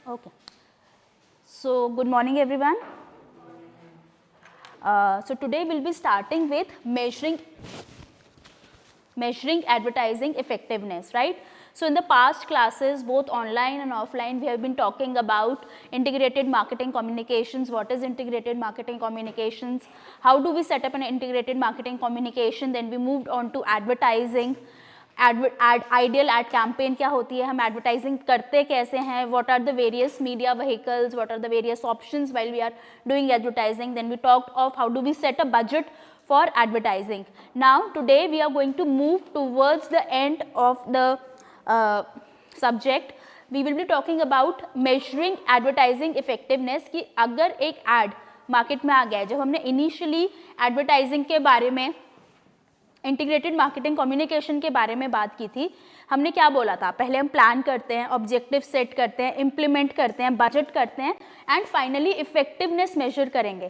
Okay. So good morning everyone. So today we'll be starting with measuring advertising effectiveness, right? So in the past classes, both online and offline, we have been talking about integrated marketing communications. What is integrated marketing communications? How do we set up an integrated marketing communication? Then we moved on to advertising. Ideal ad campaign क्या होती है, हम advertising करते कैसे हैं, what are the various media vehicles, what are the various options while we are doing advertising. Then we talked of how do we set a budget for advertising. Now today we are going to move towards the end of the subject. We will be talking about measuring advertising effectiveness कि अगर एक ad market में आ गया है, जब हमने initially advertising के बारे में इंटीग्रेटेड मार्केटिंग कम्युनिकेशन के बारे में बात की थी, हमने क्या बोला था, पहले हम प्लान करते हैं, ऑब्जेक्टिव सेट करते हैं, इम्प्लीमेंट करते हैं, बजट करते हैं एंड फाइनली इफेक्टिवनेस मेजर करेंगे.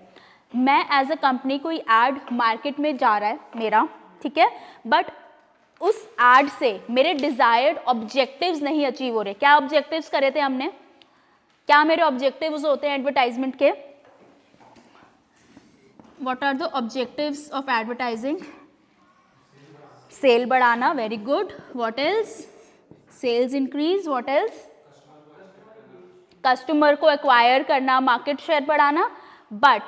मैं एज अ कंपनी कोई एड मार्केट में जा रहा है मेरा, ठीक है, बट उस एड से मेरे डिजायर्ड ऑब्जेक्टिव्स नहीं अचीव हो रहे. क्या ऑब्जेक्टिव्स करे थे हमने, क्या मेरे ऑब्जेक्टिव्स होते हैं एडवर्टाइजमेंट के, what are the objectives of advertising? Sale बढ़ाना, very good. What else? Sales increase. What else? Customer को एक्वायर करना, मार्केट शेयर बढ़ाना. बट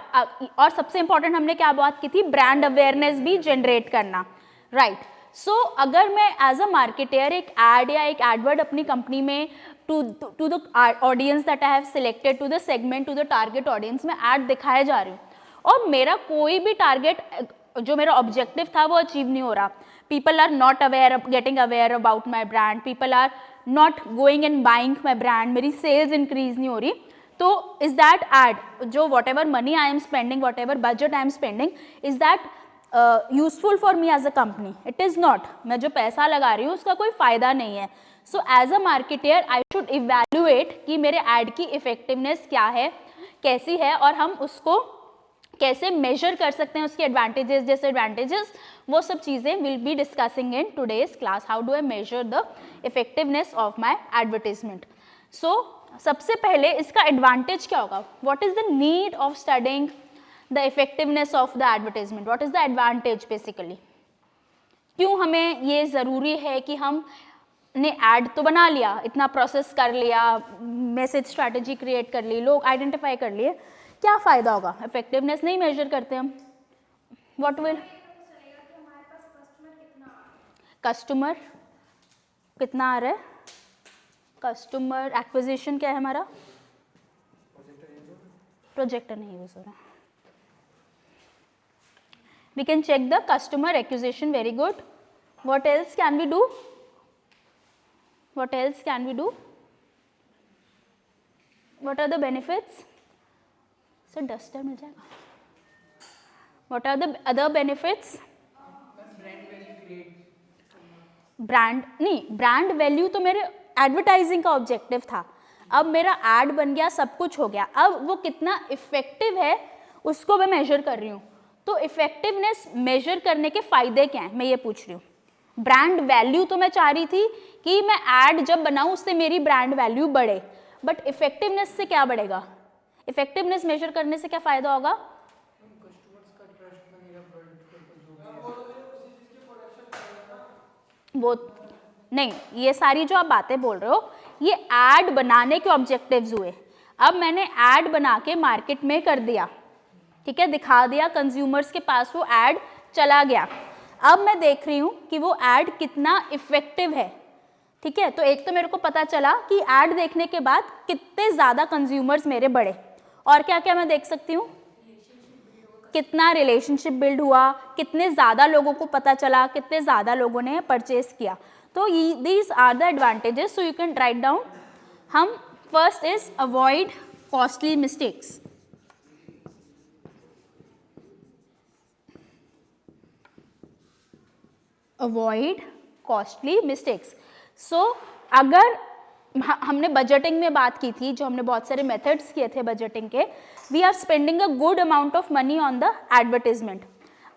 और सबसे इंपॉर्टेंट हमने क्या बात की थी, ब्रांड अवेयरनेस भी जनरेट करना, राइट. सो अगर मैं एज अ मार्केटर एक एड या एक एडवर्ड अपनी कंपनी में to the audience that I have selected, to the segment, to the target audience में एड दिखाए जा रही हूँ और मेरा कोई भी टारगेट जो मेरा ऑब्जेक्टिव था वो अचीव नहीं हो रहा, people are not getting aware about my brand, people are not going and buying my brand, मेरी sales increase नहीं हो रही, तो is that ad, जो whatever money I am spending, whatever budget I am spending, is that useful for me as a company? It is not. मैं जो पैसा लगा रही हूँ उसका कोई फ़ायदा नहीं है. So as a marketer I should evaluate कि मेरे ad की effectiveness क्या है, कैसी है और हम उसको कैसे मेजर कर सकते हैं, उसके एडवांटेजेस, डिसएडवांटेजेस, वो सब चीज़ें will be discussing in today's class. How do I measure the effectiveness of my advertisement? So सबसे पहले इसका एडवांटेज क्या होगा, what is the need of studying the effectiveness of the advertisement, what is the advantage basically. क्यों हमें ये ज़रूरी है कि हम ने ऐड तो बना लिया, इतना प्रोसेस कर लिया, मैसेज स्ट्रैटेजी क्रिएट कर ली, लोग आइडेंटिफाई कर लिए, क्या फ़ायदा होगा, इफेक्टिवनेस नहीं मेजर करते हम. व्हाट विल, कस्टमर कितना आ रहा है, कस्टमर एक्विजिशन क्या है हमारा, प्रोजेक्टर नहीं यूज हो रहा. We can check the customer acquisition, very good. What else can we do, what else can we do, what are the benefits, sir duster मिल जाएगा. What are the other benefits, brand नहीं, brand value तो मेरे advertising का objective था, अब मेरा add बन गया, सब कुछ हो गया, अब वो कितना इफेक्टिव है उसको मैं मेजर कर रही हूँ. तो इफेक्टिवनेस मेजर करने के फायदे क्या हैं, मैं ये पूछ रही हूँ. ब्रांड वैल्यू तो मैं चाह रही थी कि मैं एड जब बनाऊँ उससे मेरी ब्रांड वैल्यू बढ़े, बट इफेक्टिवनेस से क्या बढ़ेगा, इफेक्टिवनेस मेजर करने से क्या फायदा होगा, वो नहीं, ये सारी जो आप बातें बोल रहे हो ये एड बनाने के ऑब्जेक्टिव्स हुए. अब मैंने एड बना के मार्केट में कर दिया, ठीक है, दिखा दिया, कंज्यूमर्स के पास वो एड चला गया. अब मैं देख रही हूँ कि वो एड कितना इफेक्टिव है, ठीक है. तो एक तो मेरे को पता चला कि एड देखने के बाद कितने ज़्यादा कंज्यूमर्स मेरे बढ़े, और क्या क्या मैं देख सकती हूँ, कितना रिलेशनशिप बिल्ड हुआ, कितने ज़्यादा लोगों को पता चला, कितने ज़्यादा लोगों ने परचेस किया. तो these are the advantages. So you can write down. हम first is avoid costly mistakes. Avoid costly mistakes. So अगर हमने बजटिंग में बात की थी, जो हमने बहुत सारे मेथड्स किए थे बजटिंग के, we are spending a good amount of money on the advertisement.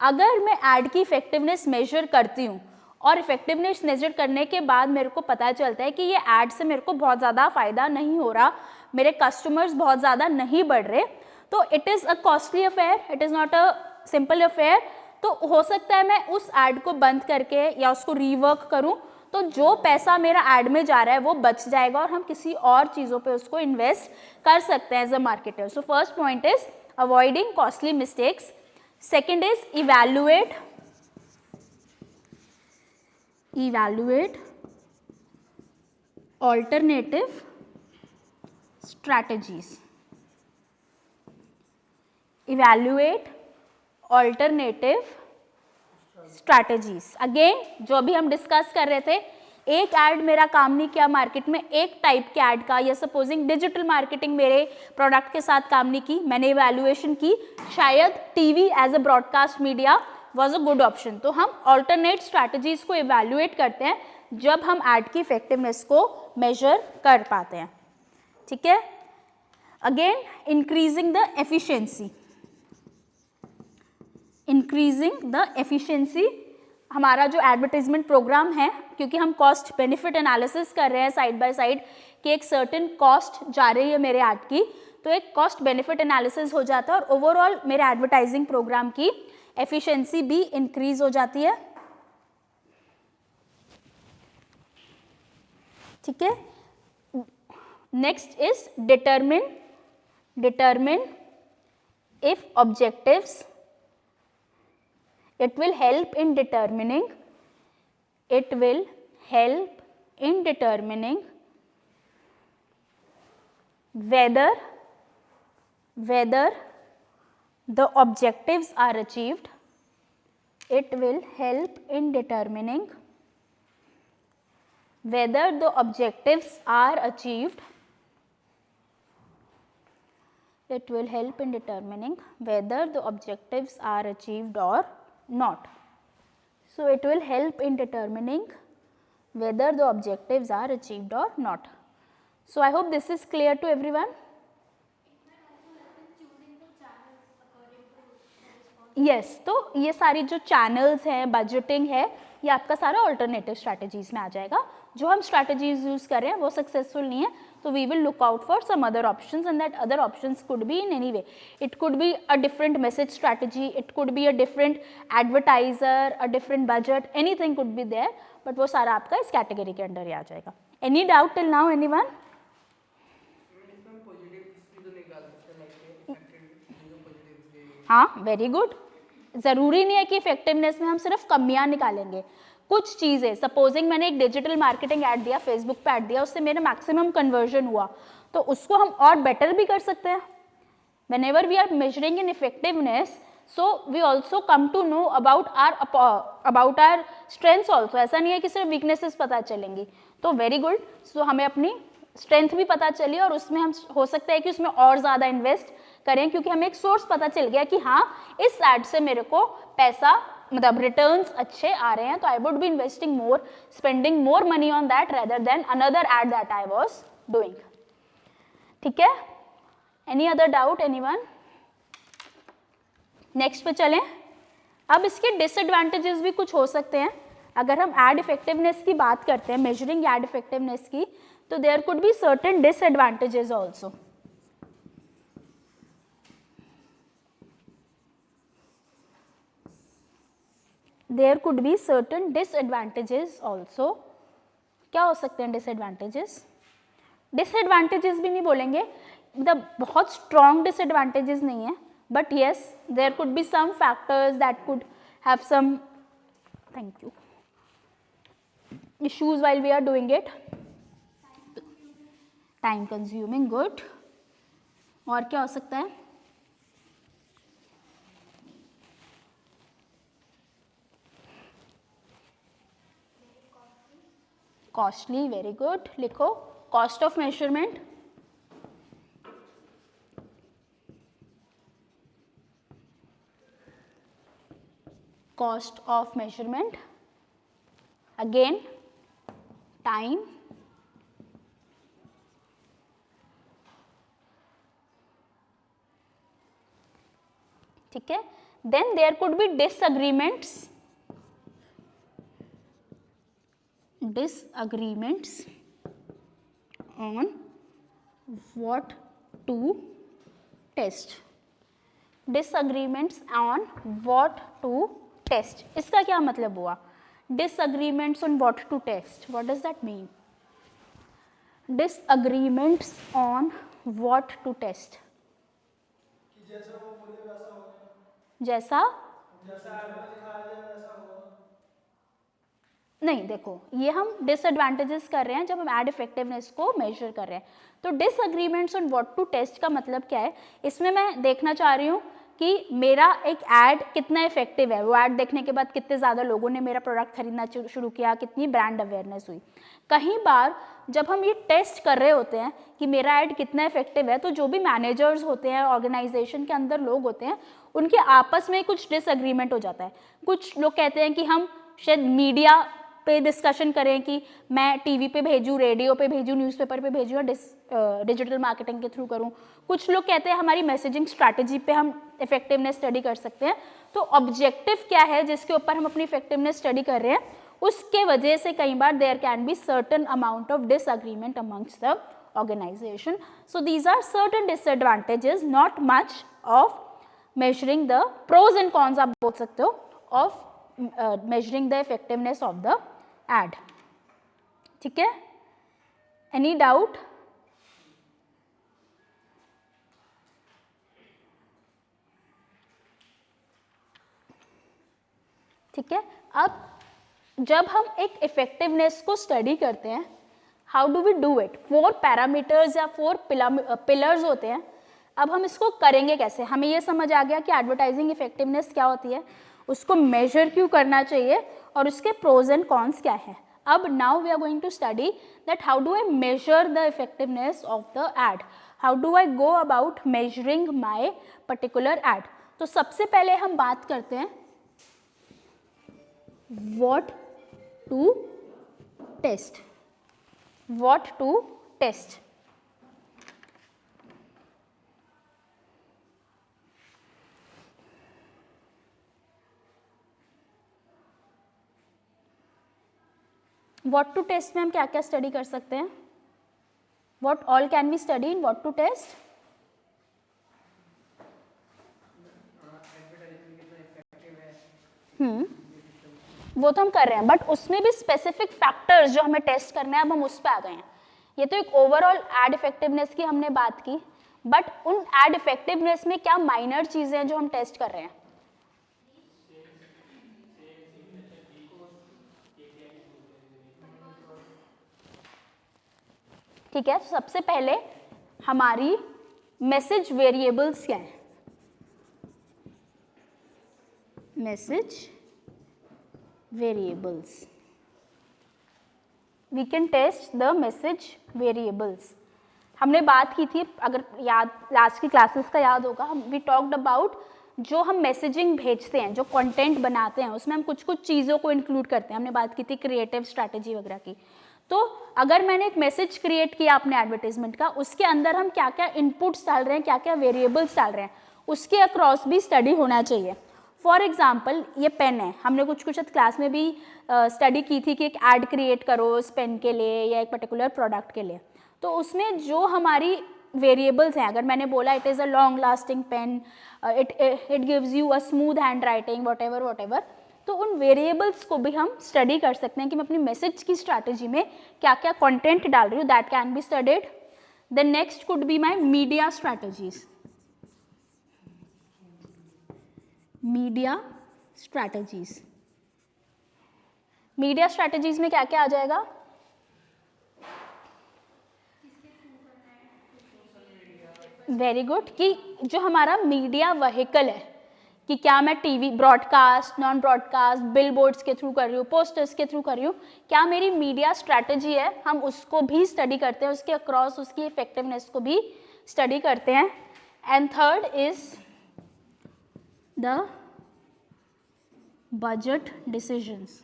अगर मैं एड की इफेक्टिवनेस मेजर करती हूँ और इफेक्टिवनेस मेजर करने के बाद मेरे को पता चलता है कि ये ऐड से मेरे को बहुत ज़्यादा फ़ायदा नहीं हो रहा, मेरे कस्टमर्स बहुत ज़्यादा नहीं बढ़ रहे, तो it is a costly affair, it is not a simple affair. तो हो सकता है मैं उस ऐड को बंद करके या उसको रीवर्क करूं, तो जो पैसा मेरा ऐड में जा रहा है वो बच जाएगा और हम किसी और चीज़ों पे उसको इन्वेस्ट कर सकते हैं as a marketer. So first point is avoiding costly mistakes. Second is evaluate alternative strategies. Evaluate alternative strategies. अगेन जो अभी हम डिस्कस कर रहे थे, एक ऐड मेरा काम नहीं किया मार्केट में, एक टाइप के ऐड का, या सपोजिंग डिजिटल मार्केटिंग मेरे प्रोडक्ट के साथ काम नहीं की, मैंने इवैल्यूएशन की, शायद TV as a broadcast media was a good option. तो हम ऑल्टरनेट स्ट्रैटेजीज को इवैल्यूएट करते हैं जब हम ऐड की इफेक्टिवनेस को मेजर कर पाते हैं। ठीक है, again increasing the efficiency. Increasing the efficiency, हमारा जो एडवर्टाइजमेंट प्रोग्राम है, क्योंकि हम कॉस्ट बेनिफिट एनालिसिस कर रहे हैं साइड बाय साइड कि एक सर्टेन कॉस्ट जा रही है मेरे ऐड की, तो एक कॉस्ट बेनिफिट एनालिसिस हो जाता है और ओवरऑल मेरे एडवर्टाइजिंग प्रोग्राम की एफिशिएंसी भी इंक्रीज हो जाती है। ठीक है, next is determine if objectives. It will help in determining whether the objectives are achieved. It will help in determining whether the objectives are achieved. It will help in determining whether the objectives are achieved or not. So it will help in determining whether the objectives are achieved or not. So I hope this is clear to everyone. Yes, तो ये सारी जो channels हैं, budgeting है, ये आपका सारा alternative strategies में आ जाएगा। जो हम स्ट्रैटेजीज यूज कर रहे हैं वो सक्सेसफुल नहीं है, तो we will look out for some other options, and that other options could be in any way. It could be a different message strategy, it could be a different advertiser, a different budget, anything could be there, but वो सारा आपका इस category के under ही आ जाएगा. Any doubt till now anyone? हाँ, very good. ज़रूरी नहीं है कि इफेक्टिवनेस में हम सिर्फ कमियां निकालेंगे. कुछ चीज़ें, सपोजिंग मैंने एक डिजिटल मार्केटिंग ऐड दिया, फेसबुक पे ऐड दिया, उससे मेरा मैक्सिमम कन्वर्जन हुआ, तो उसको हम और बेटर भी कर सकते हैं. whenever we are measuring in effectiveness, so we also come to know about our strengths also. ऐसा नहीं है कि सिर्फ weaknesses पता चलेंगी. तो वेरी गुड. सो हमें अपनी स्ट्रेंथ भी पता चली और उसमें हम हो सकता है कि उसमें और ज़्यादा इन्वेस्ट करें, क्योंकि हमें एक सोर्स पता चल गया कि हाँ, इस एड से मेरे को पैसा, मतलब रिटर्न्स अच्छे आ रहे हैं, तो I would be investing more, spending more money on that rather than another ad that I was doing. ठीक है, any other doubt anyone? Next पे चलें. अब इसके डिसएडवांटेजेस भी कुछ हो सकते हैं. अगर हम एड इफेक्टिवनेस की बात करते हैं, मेजरिंग एड इफेक्टिवनेस की, तो there could be certain disadvantages also. There could be certain disadvantages also. क्या हो सकते हैं डिसएडवांटेजेस? डिसएडवांटेजेस भी नहीं बोलेंगे, मतलब बहुत स्ट्रॉन्ग डिसएडवांटेजेस नहीं है, but yes there could be some factors that could have some, thank you, issues while we are doing it. Time consuming, good. और क्या हो सकता है? Costly, very good. लिखो, cost of measurement. Cost of measurement. Again time. ठीक है. Then there could be disagreements. disagreements on what to test. disagreements on what to test. इसका क्या मतलब हुआ? disagreements on what to test, what does that mean? disagreements on what to test. जैसा नहीं, देखो ये हम डिसएडवांटेजेस कर रहे हैं जब हम एड इफेक्टिवनेस को मेजर कर रहे हैं. तो disagreements on what to test का मतलब क्या है? इसमें मैं देखना चाह रही हूँ कि मेरा एक ऐड कितना इफेक्टिव है. वो ऐड देखने के बाद कितने ज़्यादा लोगों ने मेरा प्रोडक्ट खरीदना शुरू किया, कितनी ब्रांड अवेयरनेस हुई. कई बार जब हम ये टेस्ट कर रहे होते हैं कि मेरा ऐड कितना इफेक्टिव है, तो जो भी मैनेजर्स होते हैं, ऑर्गेनाइजेशन के अंदर लोग होते हैं, उनके आपस में कुछ डिसएग्रीमेंट हो जाता है. कुछ लोग कहते हैं कि हम शायद मीडिया पे डिस्कशन करें कि मैं टीवी पे भेजूँ, रेडियो पे भेजूँ, न्यूज़पेपर पे भेजूँ या डिजिटल मार्केटिंग के थ्रू करूँ. कुछ लोग कहते हैं हमारी मैसेजिंग स्ट्रैटेजी पे हम इफेक्टिवनेस स्टडी कर सकते हैं. तो ऑब्जेक्टिव क्या है जिसके ऊपर हम अपनी इफेक्टिवनेस स्टडी कर रहे हैं, उसके वजह से कई बार there can be certain amount of disagreement amongst the organization. So these are certain disadvantages, not much of measuring the pros and cons, आप बोल सकते हो, of measuring the effectiveness of the ad. ठीक है? Any doubt? ठीक है. अब जब हम एक इफेक्टिवनेस को स्टडी करते हैं, how do we do it? 4 parameters या 4 पिलर्स होते हैं. अब हम इसको करेंगे कैसे? हमें ये समझ आ गया कि एडवर्टाइजिंग इफेक्टिवनेस क्या होती है, उसको मेजर क्यों करना चाहिए और उसके प्रोज एंड कॉन्स क्या है. अब now we are going to study that how do I measure the effectiveness of the ad, how do I go about measuring my particular ad. तो सबसे पहले हम बात करते हैं what to test. What to test. What to test में हम क्या क्या स्टडी कर सकते हैं? What all can be study in what to test? वो तो हम कर रहे हैं, बट उसमें भी स्पेसिफिक फैक्टर्स जो हमें टेस्ट करने हैं, अब हम उस पर आ गए हैं. ये तो एक ओवरऑल एड इफेक्टिवनेस की हमने बात की, बट उन एड इफेक्टिवनेस में क्या माइनर चीजें हैं जो हम टेस्ट कर रहे हैं? ठीक है. तो सबसे पहले हमारी मैसेज वेरिएबल्स क्या है? Message variables. We can test the message variables. हमने बात की थी, अगर याद लास्ट की क्लासेस का याद होगा, वी टॉक्ड अबाउट जो हम मैसेजिंग भेजते हैं, जो कंटेंट बनाते हैं, उसमें हम कुछ कुछ चीज़ों को इंक्लूड करते हैं. हमने बात की थी क्रिएटिव स्ट्रैटेजी वगैरह की. तो अगर मैंने एक मैसेज क्रिएट किया अपने एडवर्टाइजमेंट का, उसके अंदर हम क्या क्या इनपुट्स डाल रहे हैं, क्या क्या वेरिएबल्स डाल रहे हैं, उसके अक्रॉस भी स्टडी होना चाहिए. फॉर एग्जाम्पल ये पेन है, हमने कुछ कुछ क्लास में भी स्टडी की थी कि एक ऐड क्रिएट करो इस पेन के लिए या एक पर्टिकुलर प्रोडक्ट के लिए. तो उसमें जो हमारी वेरिएबल्स हैं, अगर मैंने बोला it is a long lasting pen, it gives you a smooth handwriting, whatever, तो उन वेरिएबल्स को भी हम स्टडी कर सकते हैं कि मैं अपनी मैसेज की स्ट्रैटेजी में क्या क्या कंटेंट डाल रही हूँ. That can be studied. Then next could be my media strategies. Media strategies. Media strategies में क्या क्या आ जाएगा? Very good. कि जो हमारा मीडिया व्हीकल है, कि क्या मैं TV broadcast, non broadcast, billboards के थ्रू कर रही हूँ, पोस्टर्स के थ्रू कर रही हूँ, क्या मेरी मीडिया स्ट्रैटेजी है, हम उसको भी स्टडी करते हैं, उसके अक्रॉस उसकी इफेक्टिवनेस को भी स्टडी करते हैं. And third is the budget decisions.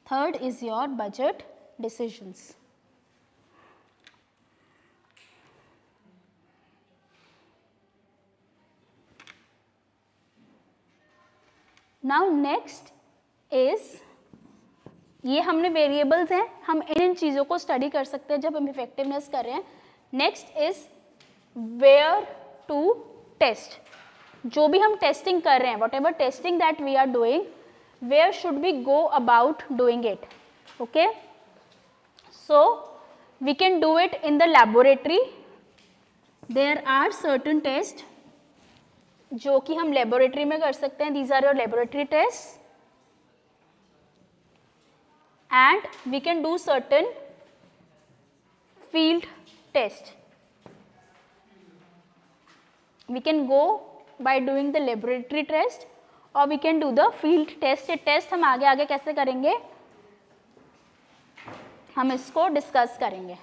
Third is your budget decisions. Now next is ये हमने वेरिएबल्स हैं, हम इन चीज़ों को स्टडी कर सकते हैं जब हम इफेक्टिवनेस कर रहे हैं. Next is where to test. जो भी हम टेस्टिंग कर रहे हैं, whatever testing that we are doing, where should we go about doing it. Okay, so we can do it in the laboratory. There are certain test जो कि हम laboratory में कर सकते हैं. These are your laboratory test. And we can do certain field test. We can go by doing the laboratory test or we can do the field test. ये test हम आगे आगे कैसे करेंगे, हम इसको डिस्कस करेंगे.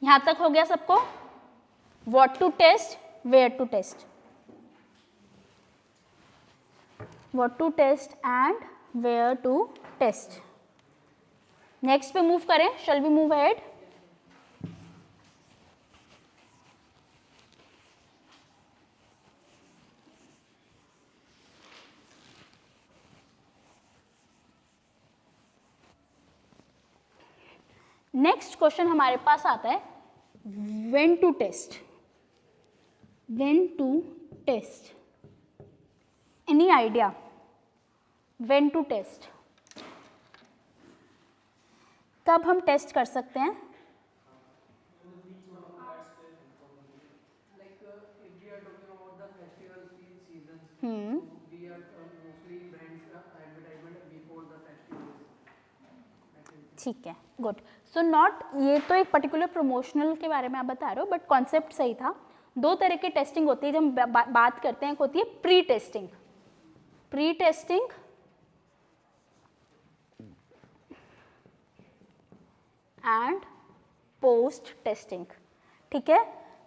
यहाँ तक हो गया सबको? What to test, where to test. What to test and where to test. Next पे मूव करें. Shall we move ahead. Next question हमारे पास आता है when to test. When to test. Any idea when to test? कब हम test कर सकते हैं? ठीक है, गुड. सो नॉट, ये तो एक पर्टिकुलर प्रमोशनल के बारे में आप बता रहे हो, बट कॉन्सेप्ट सही था. दो तरह की टेस्टिंग होती है जब हम बात करते हैं. एक होती है pre testing. Pre testing and post testing. ठीक है,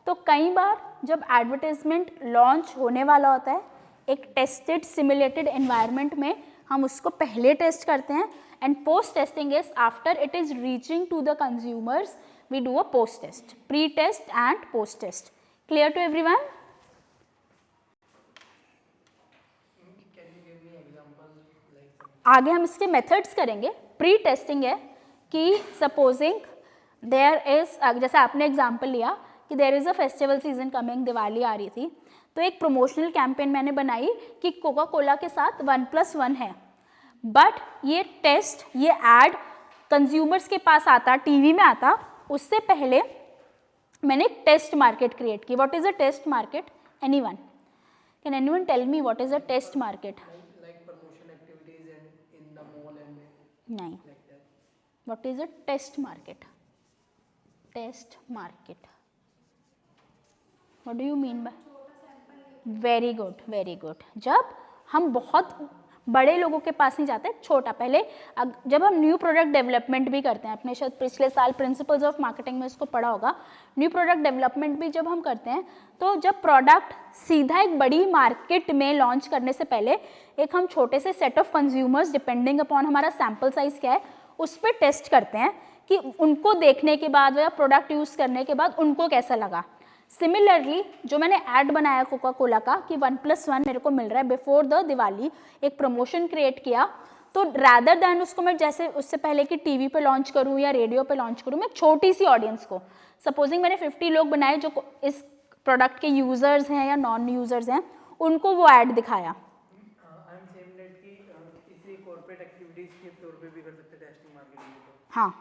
तो कई बार जब एडवर्टाइजमेंट लॉन्च होने वाला होता है एक टेस्टेड सिमुलेटेड एनवायरनमेंट में, हम उसको पहले टेस्ट करते हैं. And post testing is after it is reaching to the consumers we do a post test. Pre test and post test. Clear to everyone? आगे हम इसके मेथड्स करेंगे. प्री टेस्टिंग है कि सपोजिंग देयर इज, जैसे आपने एग्जाम्पल लिया कि there is a festival season coming, Diwali आ रही थी, तो एक प्रमोशनल कैंपेन मैंने बनाई कि कोका कोला के साथ 1+1 है. बट ये टेस्ट, ये एड कंज्यूमर्स के पास आता, टीवी में आता, उससे पहले मैंने एक टेस्ट मार्केट क्रिएट की. What is a test market? Anyone? Can anyone tell me what is a test market? नहीं. What is a test market? Test market. What do you mean by? Very good, very good. जब हम बहुत बड़े लोगों के पास नहीं जाते, छोटा. पहले जब हम न्यू प्रोडक्ट डेवलपमेंट भी करते हैं, अपने शायद पिछले साल प्रिंसिपल्स ऑफ मार्केटिंग में इसको पढ़ा होगा, न्यू प्रोडक्ट डेवलपमेंट भी जब हम करते हैं, तो जब प्रोडक्ट सीधा एक बड़ी मार्केट में लॉन्च करने से पहले एक हम छोटे से set of consumers, depending upon हमारा सैम्पल साइज क्या है, उस पर टेस्ट करते हैं कि उनको देखने के बाद या प्रोडक्ट यूज़ करने के बाद उनको कैसा लगा. सिमिलरली जो मैंने ऐड बनाया कोका कोला का कि 1+1 मेरे को मिल रहा है बिफोर द दिवाली, एक प्रमोशन क्रिएट किया, तो रैदर दैन उसको मैं जैसे उससे पहले कि टीवी पे लॉन्च करूँ या रेडियो पे लॉन्च करूँ, मैं छोटी सी ऑडियंस को, सपोजिंग मैंने 50 लोग बनाए जो इस प्रोडक्ट के यूज़र्स हैं या नॉन यूज़र्स हैं, उनको वो ऐड दिखाया. हाँ,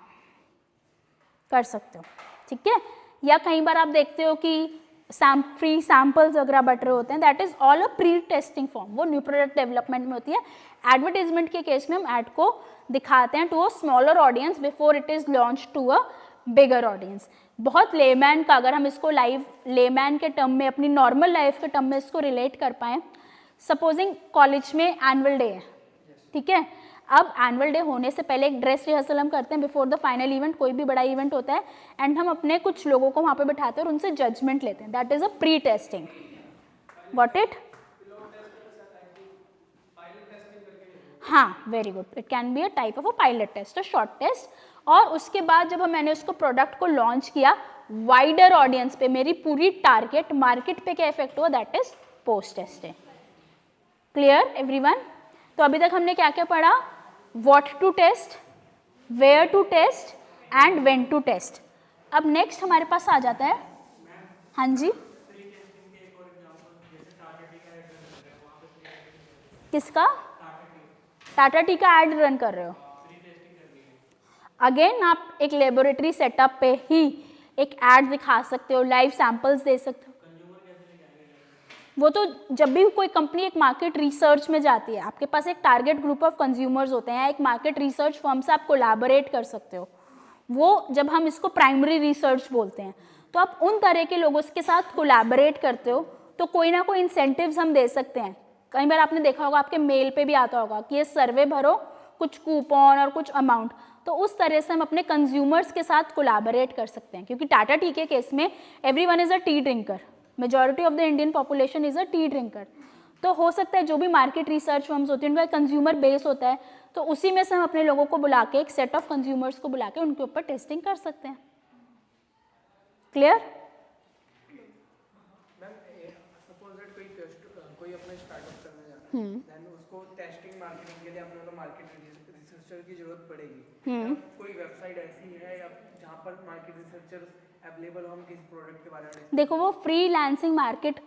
कर सकते हो. ठीक है. या कई बार आप देखते हो कि फ्री सैम्पल्स वगैरह बट रहे होते हैं, that is all a pre testing form. वो न्यू प्रोडक्ट डेवलपमेंट में होती है. एडवर्टाइजमेंट के केस में हम ऐड को दिखाते हैं to a smaller audience before it is launch to a bigger audience. बहुत लेमैन का, अगर हम इसको लाइव लेमैन के टर्म में, अपनी नॉर्मल लाइफ के टर्म में इसको रिलेट कर पाएँ, सपोजिंग कॉलेज में एनुअल डे है. ठीक है, अब एनुअल डे होने से पहले एक ड्रेस रिहर्सल हम करते हैं बिफोर द फाइनल इवेंट, कोई भी बड़ा इवेंट होता है, एंड हम अपने कुछ लोगों को वहाँ पे बिठाते हैं और उनसे जजमेंट लेते हैं. That is a pre testing. What it? हाँ, very good. It can be a type of a pilot test, a short test. और उसके बाद जब मैंने उसको प्रोडक्ट को लॉन्च किया वाइडर ऑडियंस पे, मेरी पूरी टारगेट मार्केट पे क्या इफेक्ट हुआ, that is post testing. Clear everyone? तो अभी तक हमने क्या क्या पढ़ा? What to test, where to test and when to test. अब नेक्स्ट हमारे पास आ जाता है, हाँ जी, किसका? टाटा टी का एड रन कर रहे हो? अगेन आप एक लेबोरेटरी सेटअप पे ही एक एड दिखा सकते हो, लाइव सैंपल्स दे सकते हो। वो तो जब भी कोई कंपनी एक मार्केट रिसर्च में जाती है, आपके पास एक टारगेट ग्रुप ऑफ कंज्यूमर्स होते हैं, एक मार्केट रिसर्च फर्म से आप कोलैबोरेट कर सकते हो। वो जब हम इसको प्राइमरी रिसर्च बोलते हैं, तो आप उन तरह के लोगों के साथ कोलैबोरेट करते हो, तो कोई ना कोई इंसेंटिव्स हम दे सकते हैं। कई बार आपने देखा होगा, आपके मेल पे भी आता होगा कि ये सर्वे भरो, कुछ कूपन और कुछ अमाउंट। तो उस तरह से हम अपने कंज्यूमर्स के साथ कोलैबोरेट कर सकते हैं, क्योंकि टाटा टी के केस में everyone is a T drinker, majority of the Indian population is a T drinker. तो हो सकता है जो भी मार्केट रिसर्च फर्म्स होती हैं उनका कंज्यूमर बेस होता है, तो उसी में से हम अपने लोगों को बुला के, एक सेट ऑफ कंज्यूमर्स को बुला के उनके ऊपर टेस्टिंग कर सकते हैं। क्लियर? कोई अपना स्टार्टअप करने जा रहा है, देन उसको टेस्टिंग मार्केटिंग के लिए अपने को मार्केट रिसर्चर की जरूरत पड़ेगी। कोई वेबसाइट ऐसी है या जहाँ पर मार्केट रिसर्चर्स अवेलेबल हो, हम किसी प्रोडक्ट के बारे में? देखो, वो फ्रीलांसिंग मार्केट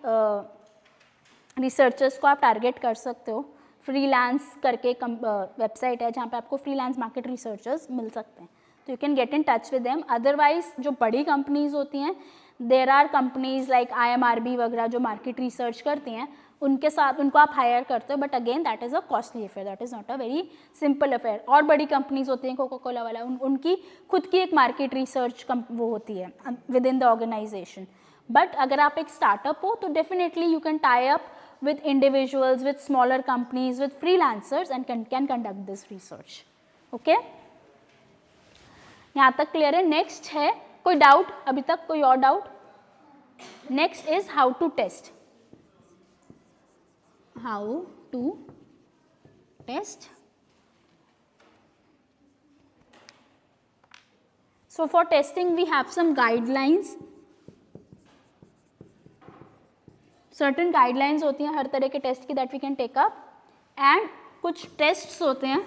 रिसर्चर्स को आप टारगेट कर सकते हो। फ्रीलांस करके वेबसाइट है जहाँ पे आपको फ्रीलांस मार्केट रिसर्चर्स मिल सकते हैं, तो you can get in touch with them. Otherwise जो बड़ी कंपनीज होती हैं, there are companies like IMRB वगैरह जो मार्केट रिसर्च करती हैं, उनके साथ उनको आप हायर करते हो, but again that is a costly affair, that is not a very simple affair. और बड़ी कंपनीज होती हैं, कोका कोला वाला, उनकी खुद की एक मार्केट रिसर्च वो होती है within the organization. But अगर आप एक स्टार्टअप हो तो definitely you can tie up with individuals, with smaller companies, with freelancers and can conduct this research. Okay? यहाँ तक क्लियर है? नेक्स्ट है, कोई डाउट अभी तक? कोई और doubt? Next is how to test. How to test. So for testing we have some guidelines. Certain guidelines होती हैं हर तरह के टेस्ट की, that we can take up, and कुछ टेस्ट्स होते हैं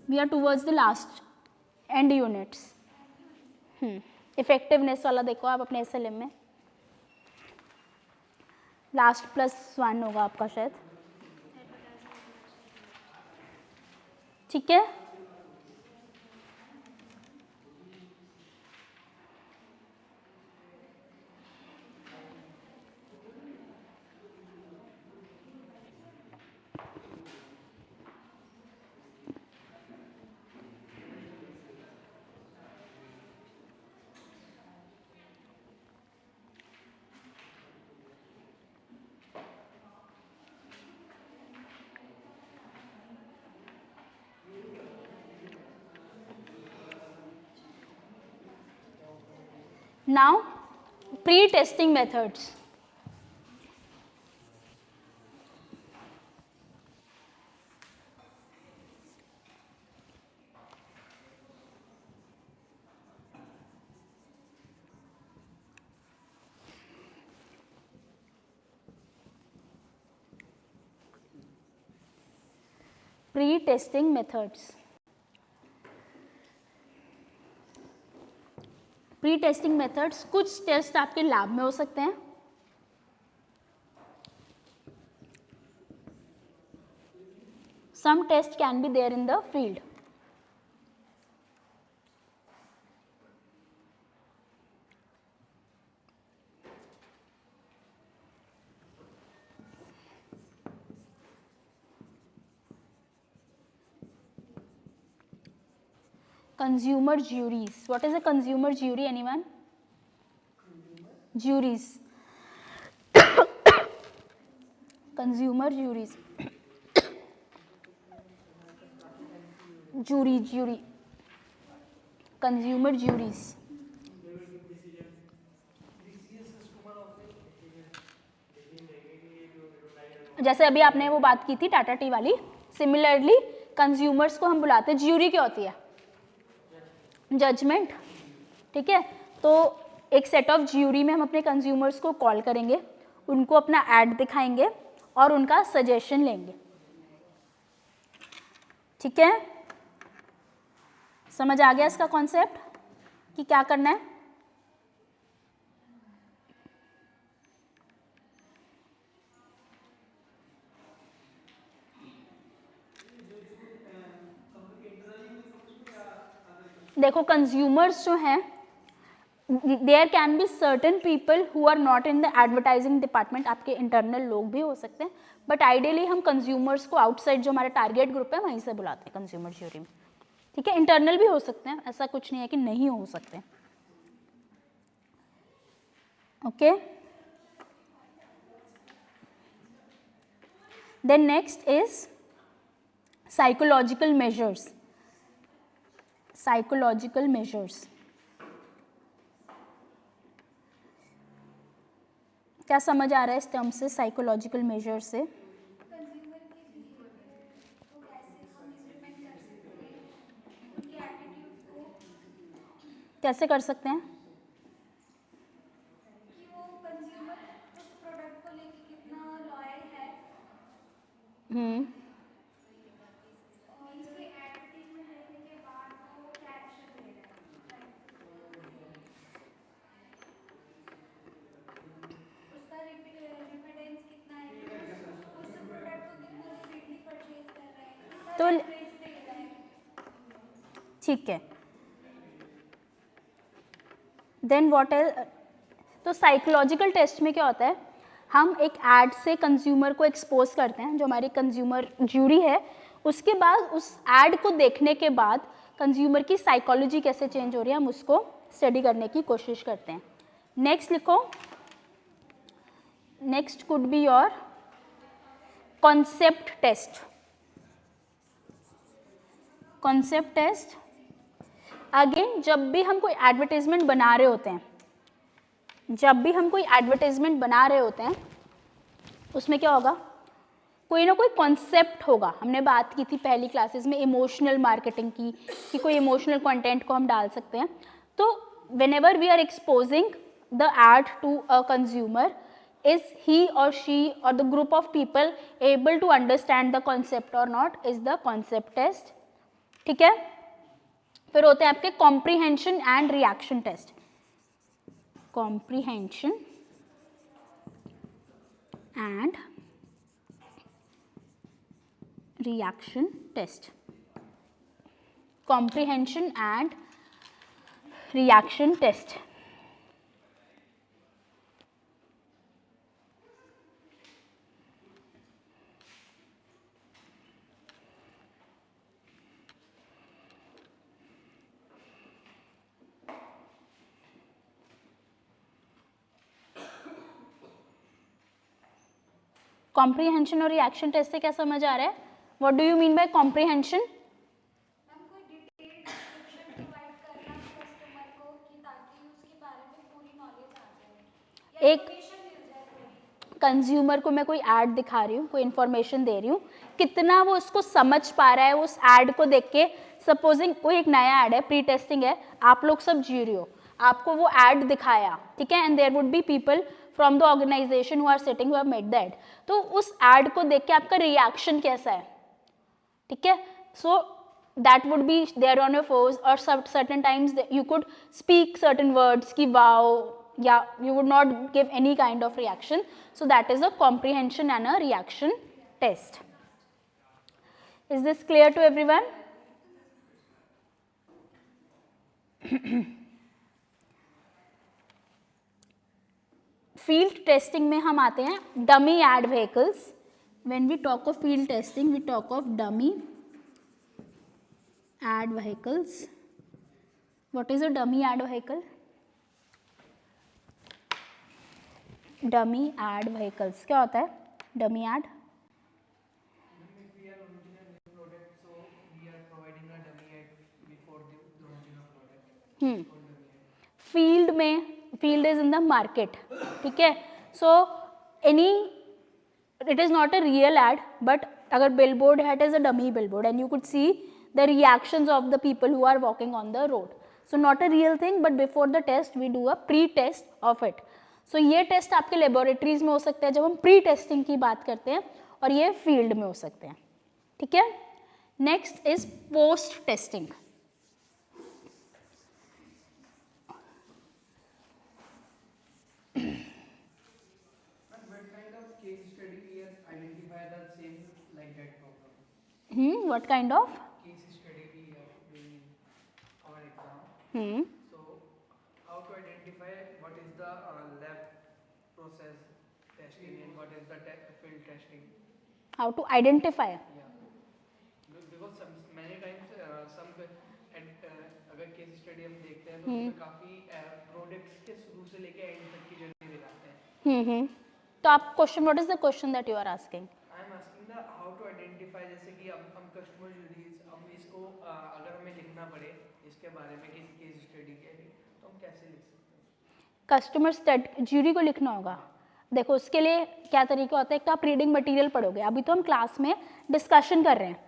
we are towards the last end units. Effectiveness वाला देखो आप अपने SLM में, लास्ट +1 होगा आपका शायद, ठीक है? Now, pre-testing methods. Pre-testing methods. Pre testing methods, कुछ टेस्ट आपके लैब में हो सकते हैं, some test can be there in the field. Consumer juries. What is a consumer jury? Anyone? Juries. Consumer juries. Jury. Consumer juries. जैसे अभी आपने वो बात की थी टाटा टी वाली, सिमिलरली कंज्यूमर्स को हम बुलाते हैं, ज्यूरी क्या होती है? जजमेंट, ठीक है? तो एक सेट ऑफ ज्यूरी में हम अपने कंज्यूमर्स को कॉल करेंगे, उनको अपना ऐड दिखाएंगे और उनका सजेशन लेंगे। ठीक है, समझ आ गया इसका कॉन्सेप्ट कि क्या करना है? देखो कंज्यूमर्स जो हैं, there can be certain people who are not in the advertising department, आपके इंटरनल लोग भी हो सकते हैं, बट आइडियली हम कंज्यूमर्स को आउटसाइड जो हमारा टारगेट ग्रुप है वहीं से बुलाते हैं कंज्यूमर ज्यूरी में। ठीक है, इंटरनल भी हो सकते हैं, ऐसा कुछ नहीं है कि नहीं हो सकते। Okay, then next is psychological measures. Psychological measures क्या समझ आ रहा है इस टर्म से, साइकोलॉजिकल मेजर से? कैसे कर सकते हैं? कि वो कंज्यूमर उस प्रोडक्ट को लेके कितना लॉयल है और इसके एडवर्टीजमेंट देखने के बाद वो क्या एक्शन ले रहा है, उसका रिपीटेंस कितना है, उस प्रोडक्ट को कितना रिपीटली परचेज कर रहा है, कितना तो रेफरेंस दे रहा है। ठीक है, देन व्हाट एल, तो साइकोलॉजिकल टेस्ट में क्या होता है, हम एक ऐड से कंज्यूमर को एक्सपोज करते हैं, जो हमारी कंज्यूमर ज्यूरी है, उसके बाद उस ऐड को देखने के बाद कंज्यूमर की साइकोलॉजी कैसे चेंज हो रही है हम उसको स्टडी करने की कोशिश करते हैं। नेक्स्ट लिखो, next could be your concept test. Concept test again, जब भी हम कोई एडवर्टाइजमेंट बना रहे होते हैं, जब भी हम कोई एडवर्टाइजमेंट बना रहे होते हैं उसमें क्या होगा, कोई ना कोई कॉन्सेप्ट होगा। हमने बात की थी पहली क्लासेस में इमोशनल मार्केटिंग की, कि कोई इमोशनल कंटेंट को हम डाल सकते हैं। तो whenever we are exposing the ad to a consumer, is he और शी और the group of people able to understand the concept और not, is the concept test. ठीक है, फिर होते हैं आपके comprehension and reaction test. comprehension and reaction test. Comprehension and reaction test. Comprehension और रिएक्शन टेस्ट से क्या समझ आ रहा है? What do you mean by comprehension? हम कोई डिटेल्ड डिस्क्रिप्शन प्रोवाइड करना कस्टमर को कि ताकि उसके बारे में पूरी नॉलेज आ जाए या एक इन्फॉर्मेशन मिल जाए पूरी। कंज्यूमर को मैं कोई ऐड दिखा रही हूँ, कोई इन्फॉर्मेशन दे रही हूँ, कितना वो उसको समझ पा रहा है उस ऐड को देख के। सपोजिंग कोई एक नया ऐड है, प्री टेस्टिंग है, आप लोग सब जी रहे हो, आपको वो ऐड दिखाया, ठीक है, and there would be people from the organization who are sitting who have made the ad. तो उस ऐड को देख के आपका रिएक्शन कैसा है? ठीक है, सो that would be there on your face, or certain times you could speak certain words ki wow, yeah, you would not give any kind of reaction. So that is a comprehension and a reaction test. Is this clear to everyone? Field testing में हम आते हैं dummy ad vehicles. When we talk of field testing, we talk of dummy ad vehicles. What is a dummy ad vehicle? Dummy ad vehicles क्या होता है? Dummy ad If we are launching a new product, so we are providing a dummy ad before the launching a product. field में, field is in the market, ठीक है, so any, it is not a real ad, but अगर billboard है, it is a dummy billboard and you could see the reactions of the people who are walking on the road. So not a real thing, but before the test we do a pre test of it. So ये test आपके laboratories में हो सकते हैं जब हम pre testing की बात करते हैं, और ये फील्ड में हो सकते हैं. ठीक है. Next is post testing. What kind of case study we have doing our exam. So how to identify what is the lab process testing and what is the field testing? how to identify? Yeah. Because many times अगर case study हम देखते हैं तो उसमें काफी products के शुरू से लेके एंड तक की जर्नी दिखाते हैं. तो आप question, what is the question that you are asking? I am asking the how to identify, जैसे कि हम कस्टमर जूरीज, हम इसको अगर हमें लिखना पड़े इसके बारे में किसी केस स्टडी के लिए, तो हम कैसे लिख सकते हैं? कस्टमर ज्यूरी को लिखना होगा. देखो उसके लिए क्या तरीका होता है. एक तो आप रीडिंग मटेरियल पढ़ोगे. अभी तो हम क्लास में डिस्कशन कर रहे हैं,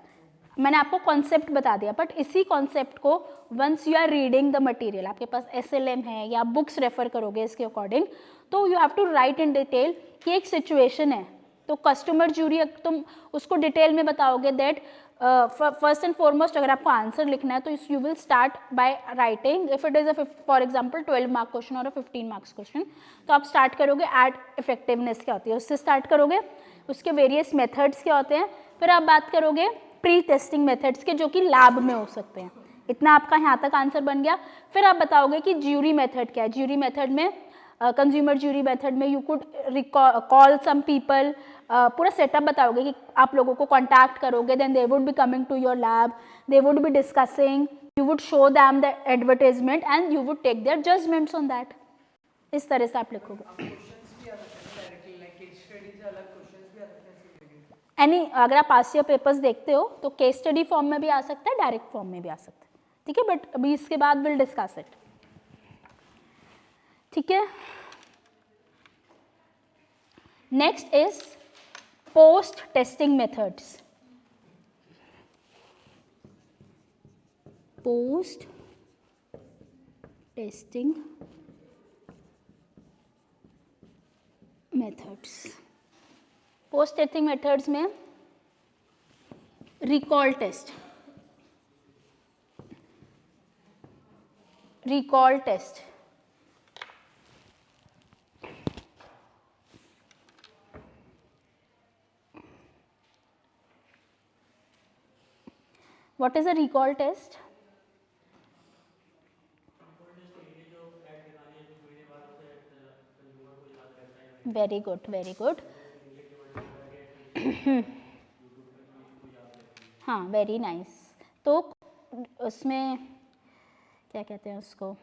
मैंने आपको कॉन्सेप्ट बता दिया, बट इसी कॉन्सेप्ट को once you are reading the material, आपके पास SLM है या बुक्स रेफर करोगे इसके अकॉर्डिंग, तो you have to write in detail कि एक सिचुएशन है, तो कस्टमर ज्यूरी तुम उसको डिटेल में बताओगे दैट फर्स्ट एंड फॉरमोस्ट अगर आपको आंसर लिखना है तो you will start by writing. If it is a for example 12 mark question और 15 मार्क्स क्वेश्चन, तो आप स्टार्ट करोगे एड इफेक्टिवनेस क्या होती है उससे स्टार्ट करोगे, उसके वेरियस मेथड्स क्या होते हैं, फिर आप बात करोगे प्री टेस्टिंग मेथड्स के जो कि लैब में हो सकते हैं. इतना आपका यहाँ तक आंसर बन गया. फिर आप बताओगे कि ज्यूरी मेथड क्या है. ज्यूरी मेथड में कंज्यूमर ज्यूरी मेथड में you could call some people, पूरा सेटअप बताओगे कि आप लोगों को कॉन्टैक्ट करोगे, then they would be coming to your lab, they would be discussing, you would show them the advertisement and you would take their judgments on that. इस तरह से आप लिखोगे. एनी अगर आप पास ईयर पेपर्स देखते हो तो केस स्टडी फॉर्म में भी आ सकता है, डायरेक्ट फॉर्म में भी आ सकता है. ठीक है, बट अभी इसके बाद विल डिस्कस इट. ठीक है. Next is post testing methods. Post testing methods. Post testing methods में recall test, recall test, what is a recall test? Very good, very good. हाँ, वेरी नाइस. तो उसमें क्या कहते हैं उसको,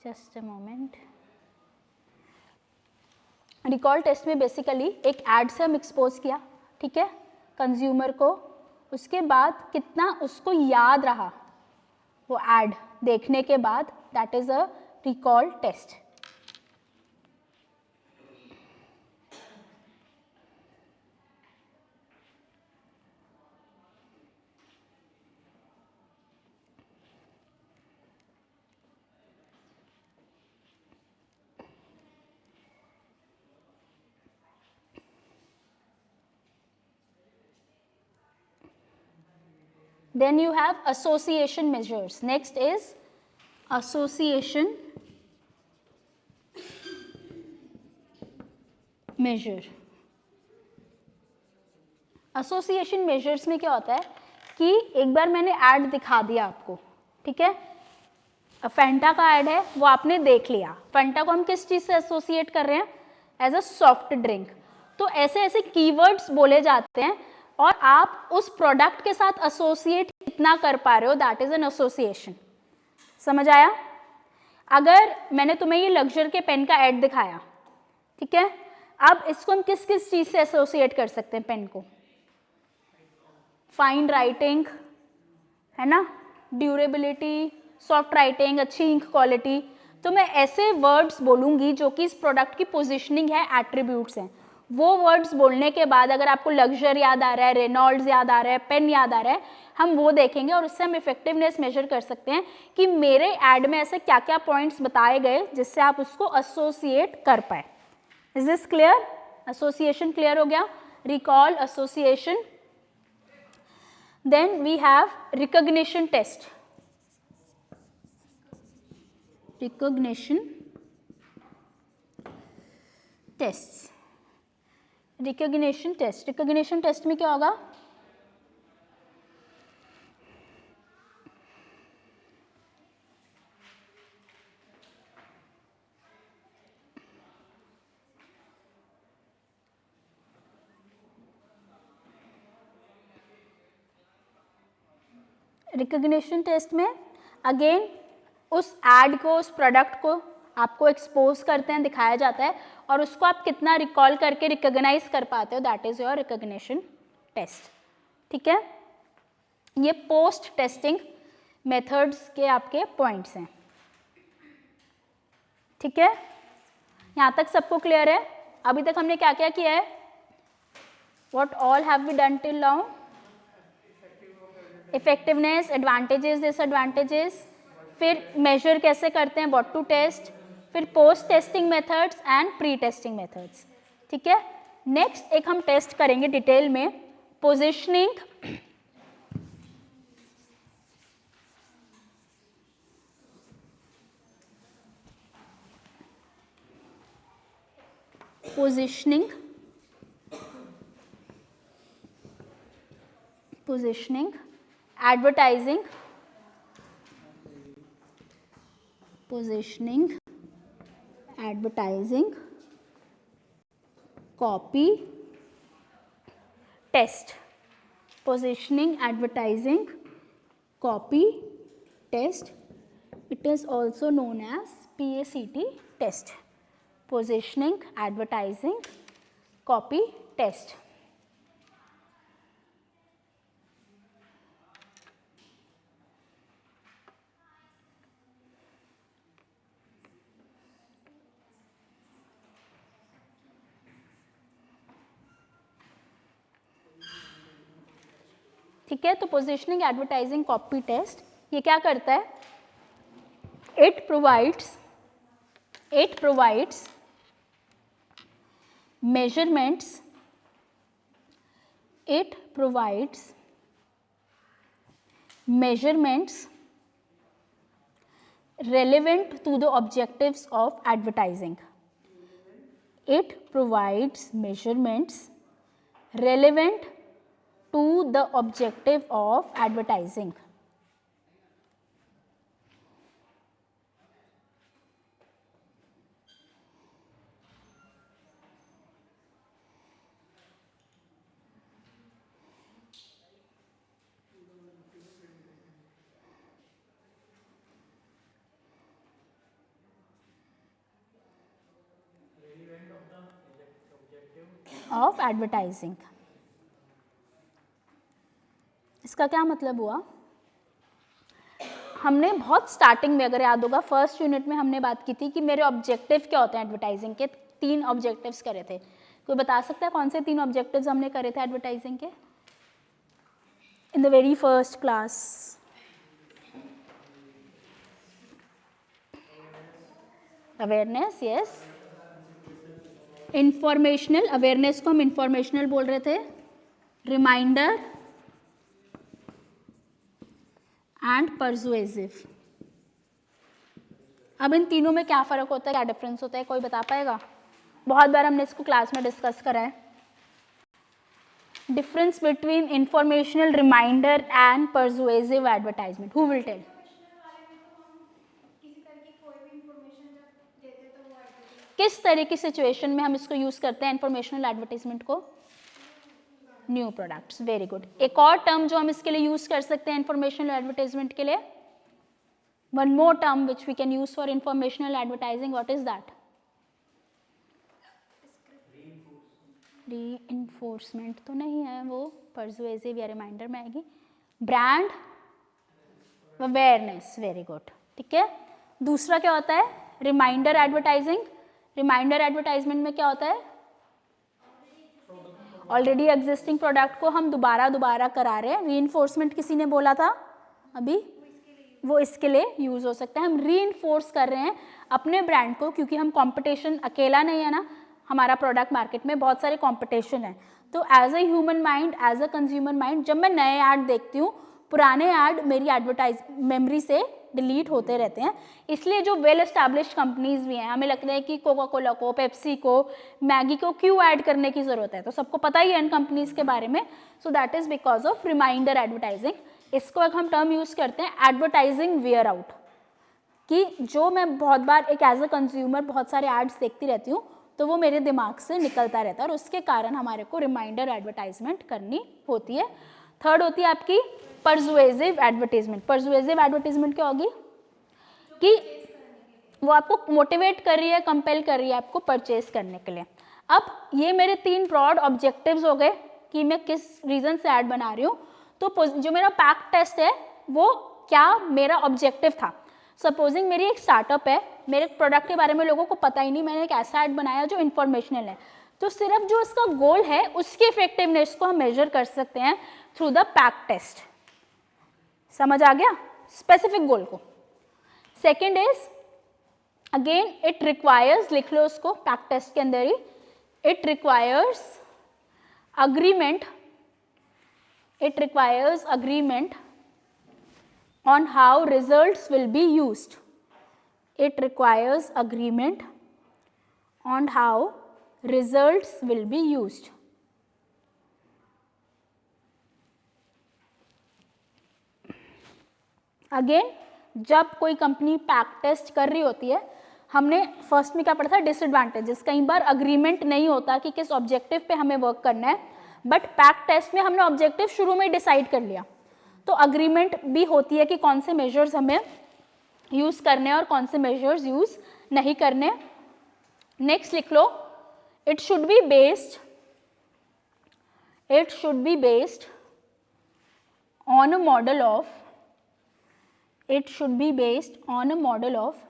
just a moment. Recall test में basically एक एड से हम एक्सपोज किया, ठीक है, कंज्यूमर को, उसके बाद कितना उसको याद रहा वो एड देखने के बाद, that is a recall test. Then you have association measures. Next is association measure. Association measures में क्या होता है कि एक बार मैंने ऐड दिखा दिया आपको, ठीक है, फैंटा का ऐड है वो आपने देख लिया. फैंटा को हम किस चीज़ से एसोसिएट कर रहे हैं? As a soft drink. तो ऐसे ऐसे कीवर्ड्स बोले जाते हैं और आप उस प्रोडक्ट के साथ एसोसिएट कितना कर पा रहे हो, दैट इज एन एसोसिएशन. समझ आया? अगर मैंने तुम्हें ये लग्जर के पेन का ऐड दिखाया, ठीक है, अब इसको हम किस किस चीज़ से एसोसिएट कर सकते हैं? पेन को फाइन राइटिंग, है ना, ड्यूरेबिलिटी, सॉफ्ट राइटिंग, अच्छी इंक क्वालिटी. तो मैं ऐसे वर्ड्स बोलूँगी जो कि इस प्रोडक्ट की पोजिशनिंग है, एट्रीब्यूट्स हैं, वो वर्ड्स बोलने के बाद अगर आपको लग्जर याद आ रहा है, रेनॉल्ड्स याद आ रहा है, पेन याद आ रहा है, हम वो देखेंगे और उससे हम इफेक्टिवनेस मेजर कर सकते हैं कि मेरे ऐड में ऐसे क्या क्या पॉइंट्स बताए गए जिससे आप उसको एसोसिएट कर पाए। Is this clear? Association clear हो गया? Recall, association. Then we have recognition test. Recognition test. Recognition test, recognition test में क्या होगा? रिकॉग्निशन टेस्ट में अगेन उस एड को, उस प्रोडक्ट को आपको एक्सपोज करते हैं, दिखाया जाता है और उसको आप कितना रिकॉल करके रिकॉग्नाइज कर पाते हो, that is your recognition test. ठीक है, ये पोस्ट टेस्टिंग मेथड्स के आपके पॉइंट्स हैं। ठीक है, यहाँ तक सबको क्लियर है? अभी तक हमने क्या क्या किया है? What all have we done till now? Effectiveness, advantages, disadvantages, फिर मेजर कैसे करते हैं, व्हाट टू टेस्ट, फिर post testing methods and pre testing methods. ठीक है, नेक्स्ट एक हम टेस्ट करेंगे डिटेल में, positioning, positioning, advertising, positioning, advertising, copy, test. Positioning, advertising, copy, test. It is also known as PACT test. Positioning, advertising, copy, test. ठीक है, तो positioning, advertising, copy test ये क्या करता है? It provides measurements, it provides measurements relevant to the objectives of advertising. It provides measurements relevant to the objective of advertising. Of advertising. इसका क्या मतलब हुआ? हमने बहुत स्टार्टिंग में, अगर याद होगा, फर्स्ट यूनिट में हमने बात की थी कि मेरे ऑब्जेक्टिव क्या होते हैं एडवर्टाइजिंग के। 3 ऑब्जेक्टिव्स करे थे। कोई बता सकता है कौन से 3 ऑब्जेक्टिव्स हमने करे थे एडवर्टाइजिंग के in the very first class? Awareness, yes. Informational, awareness को हम इंफॉर्मेशनल बोल रहे थे। Reminder and persuasive. अब इन तीनों में क्या फ़र्क होता है, क्या डिफरेंस होता है, कोई बता पाएगा? बहुत बार हमने इसको क्लास में डिस्कस करा है। Difference between informational, reminder and persuasive advertisement, who will tell? किस तरह की सिचुएशन में हम इसको यूज करते हैं इंफॉर्मेशनल एडवर्टाइजमेंट को? New products, very good. एक और टर्म जो हम इसके लिए यूज कर सकते हैं इंफॉर्मेशनल एडवर्टाइजमेंट के लिए, one more term which we can use for informational advertising, what is that? Reinforcement तो नहीं है, वो परसुएसिव या रिमाइंडर में आएगी। Brand awareness, very good. ठीक है, दूसरा क्या होता है? Reminder advertising. रिमाइंडर एडवर्टाइजमेंट में क्या होता है? ऑलरेडी एग्जिस्टिंग प्रोडक्ट को हम दोबारा करा रहे हैं। रीइंफोर्समेंट किसी ने बोला था अभी, वो इसके लिए यूज़ हो सकता है। हम रीइंफोर्स कर रहे हैं अपने ब्रांड को, क्योंकि हम कंपटीशन अकेला नहीं है ना, हमारा प्रोडक्ट मार्केट में बहुत सारे कंपटीशन है। तो as a human mind, as a consumer mind, जब मैं नए ऐड देखती हूँ, पुराने ऐड मेरी एडवर्टाइज मेमोरी से डिलीट होते रहते हैं। इसलिए जो वेल एस्टैब्लिश्ड कंपनीज भी हैं, हमें लगता है कि कोका कोला को, पेप्सी को, मैगी को क्यों ऐड करने की ज़रूरत है, तो सबको पता ही है इन कंपनीज के बारे में। So that is because of reminder advertising. इसको एक हम टर्म यूज़ करते हैं एडवर्टाइजिंग वेयर आउट, कि जो मैं बहुत बार एक एज अ कंज्यूमर बहुत सारे एड्स देखती रहती हूँ, तो वो मेरे दिमाग से निकलता रहता है और उसके कारण हमारे को रिमाइंडर एडवर्टाइजमेंट करनी होती है। थर्ड होती है आपकी परसुएसिव एडवर्टीजमेंट। परसुएसिव एडवर्टीजमेंट क्या होगी कि वो आपको मोटिवेट कर रही है, कंपेल कर रही है आपको परचेज करने के लिए। अब ये मेरे 3 ब्रॉड ऑब्जेक्टिव्स हो गए कि मैं किस रीज़न से ऐड बना रही हूँ। तो जो मेरा पैक टेस्ट है वो क्या मेरा ऑब्जेक्टिव था। सपोजिंग मेरी एक स्टार्टअप है, मेरे प्रोडक्ट के बारे में लोगों को पता ही नहीं, मैंने एक ऐसा ऐड बनाया जो इन्फॉर्मेशनल है, तो सिर्फ जो इसका गोल है उसकी इफेक्टिवनेस को हम मेजर कर सकते हैं थ्रू द पैक टेस्ट। समझ आ गया स्पेसिफिक गोल को। Second is again it requires, लिख लो उसको पैक टेस्ट के अंदर ही, it requires agreement, it requires agreement on how results will be used. It requires agreement on how results will be used. Again, जब कोई company pack test कर रही होती है, हमने फर्स्ट में क्या पढ़ा था, डिसएडवांटेजेस। कई बार अग्रीमेंट नहीं होता कि किस ऑब्जेक्टिव पे हमें वर्क करना है, बट पैक टेस्ट में हमने ऑब्जेक्टिव शुरू में डिसाइड कर लिया, तो अग्रीमेंट भी होती है कि कौन से मेजर्स हमें यूज़ करने हैं और कौन से मेजर्स यूज़ नहीं करने। नेक्स्ट लिख लो, it should be based, it should be based on a model of, it should be based on a model of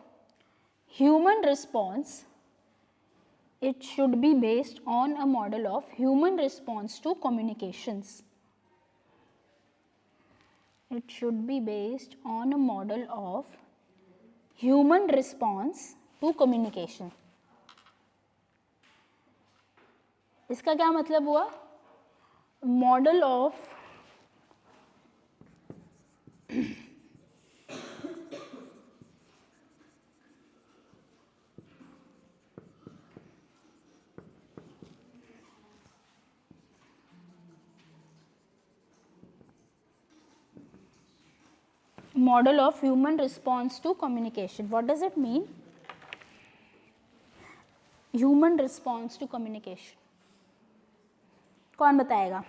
human response, it should be based on a model of human response to communications. It should be based on a model of human response to communication. इसका क्या मतलब हुआ, model of model of human response to communication. What does it mean? Human response to communication. कौन बताएगा?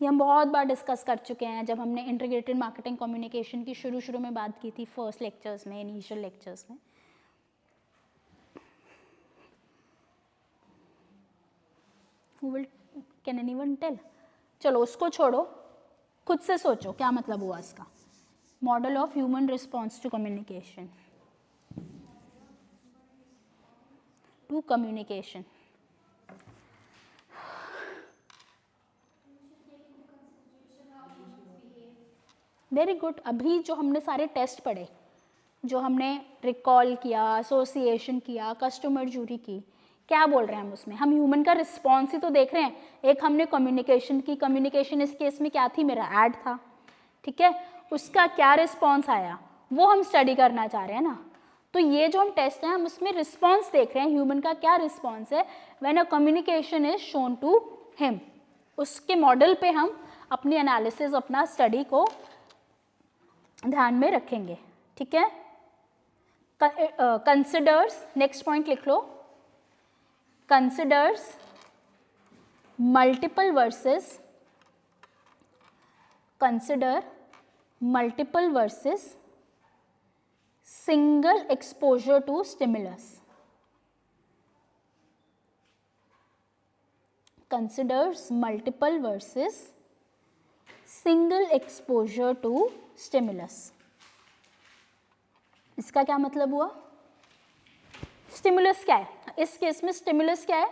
ये हम बहुत बार discuss कर चुके हैं जब हमने इंटीग्रेटेड मार्केटिंग कम्युनिकेशन की शुरू में बात की थी, फर्स्ट लेक्चर्स में, इनिशियल लेक्चर्स में। Who will, can anyone tell? चलो उसको छोड़ो, खुद से सोचो क्या मतलब हुआ इसका। Model of human response to communication, to communication. Very good. अभी जो हमने सारे टेस्ट पढ़े, जो हमने रिकॉल किया, एसोसिएशन किया, कस्टमर जूरी की, क्या बोल रहे हैं हम उसमें? हम ह्यूमन का रिस्पॉन्स ही तो देख रहे हैं। एक हमने कम्युनिकेशन की, कम्युनिकेशन इस केस में क्या थी, मेरा ऐड था, ठीक है, उसका क्या रिस्पॉन्स आया वो हम स्टडी करना चाह रहे हैं ना। तो ये जो हम टेस्ट हैं हम उसमें रिस्पॉन्स देख रहे हैं, ह्यूमन का क्या रिस्पॉन्स है when a communication is shown to him. उसके मॉडल पे हम अपनी एनालिसिस, अपना स्टडी को ध्यान में रखेंगे, ठीक है। कंसिडर्स, नेक्स्ट पॉइंट लिख लो, considers multiple versus, considers multiple versus single exposure to stimulus, considers multiple versus single exposure to stimulus. इसका क्या मतलब हुआ? स्टिमुलस क्या है इस केस में? स्टिमुलस क्या है?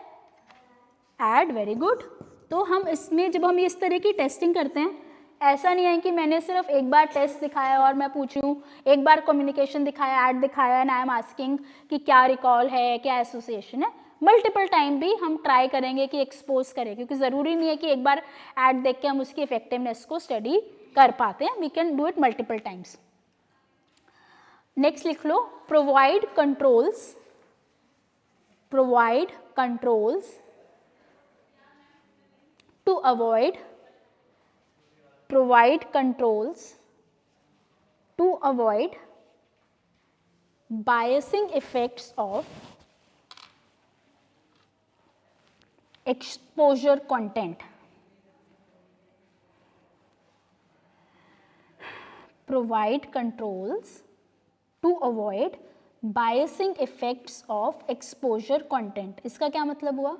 Ad, very good. तो हम इसमें जब हम इस तरह की टेस्टिंग करते हैं, ऐसा नहीं है कि मैंने सिर्फ एक बार टेस्ट दिखाया और मैं पूछूं, एक बार कम्युनिकेशन दिखाया, ऐड दिखाया एंड आई एम आस्किंग कि क्या रिकॉल है, क्या एसोसिएशन है। मल्टीपल टाइम भी हम ट्राई करेंगे कि एक्सपोज करें, क्योंकि ज़रूरी नहीं है कि एक बार ऐड देख के हम उसकी इफेक्टिवनेस को स्टडी कर पाते हैं, we can do it multiple times. Next लिख लो, provide controls to avoid biasing effects of exposure content. Provide controls to avoid biasing effects of exposure content. इसका क्या मतलब हुआ?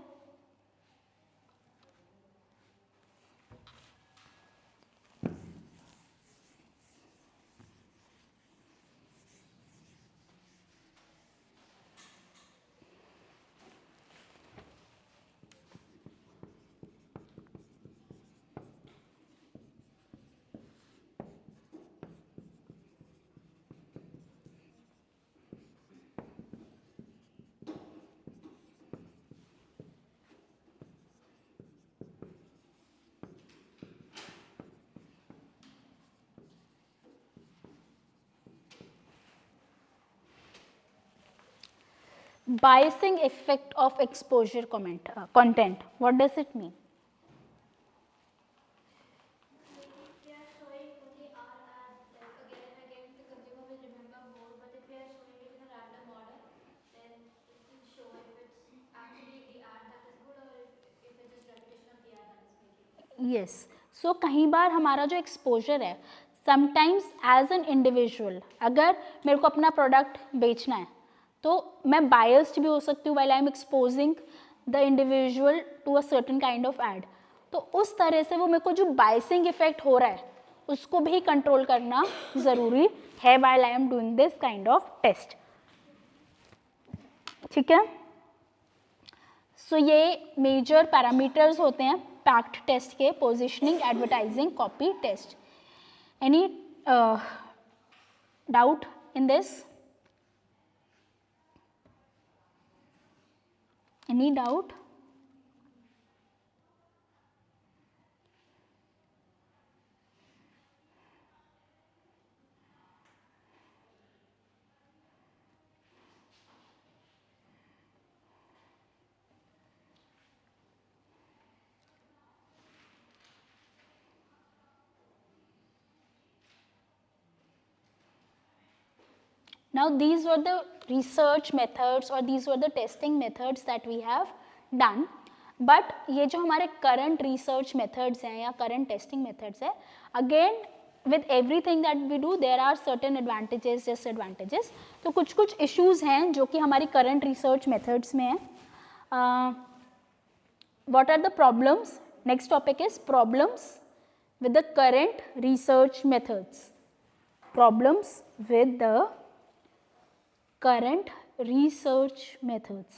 Biasing effect of exposure content. What does it mean? If we are showing only our ad, like again and again, the consumer will remember more. But if we are showing it in a random order, then it will show if it's actually the ad that is good or if it's just repetition of the ad that is making. Yes. So कहीं बार हमारा जो exposure है, sometimes as an individual, अगर मेरे को अपना product बेचना है तो मैं बायस्ड भी हो सकती हूँ while I am exposing the individual to a certain kind of ad. तो उस तरह से वो मेरे को जो बायसिंग इफेक्ट हो रहा है उसको भी कंट्रोल करना ज़रूरी है while I am doing this kind of test. ठीक है, सो ये मेजर पैरामीटर्स होते हैं पैक्ट टेस्ट के, positioning, advertising, copy, test. Any doubt in this? Any doubt? Now these were the research methods or these were the testing methods that we have done. But ये जो हमारे current research methods हैं या current testing methods हैं, again with everything that we do there are certain advantages, disadvantages. तो कुछ issues हैं जो कि हमारी current research methods में हैं. What are the problems? Next topic is problems with the current research methods. Problems with the current research methods.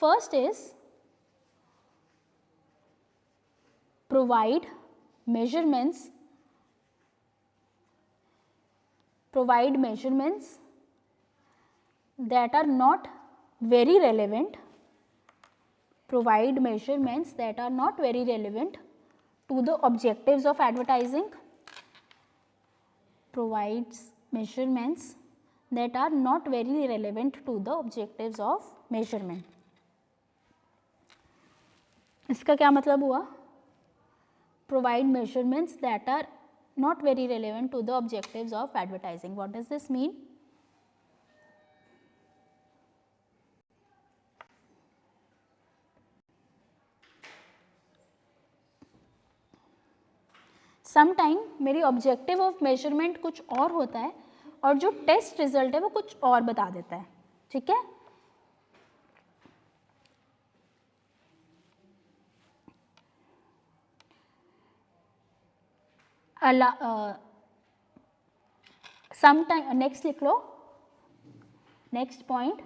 First is provide measurements that are not very relevant, provide measurements that are not very relevant to the objectives of advertising, provides measurements that are not very relevant to the objectives of measurement. इसका क्या मतलब हुआ? Provide measurements that are not very relevant to the objectives of advertising. What does this mean? Sometime मेरी objective of measurement कुछ और होता है और जो टेस्ट रिजल्ट है वो कुछ और बता देता है. ठीक है, समटाइम नेक्स्ट लिख लो, next point,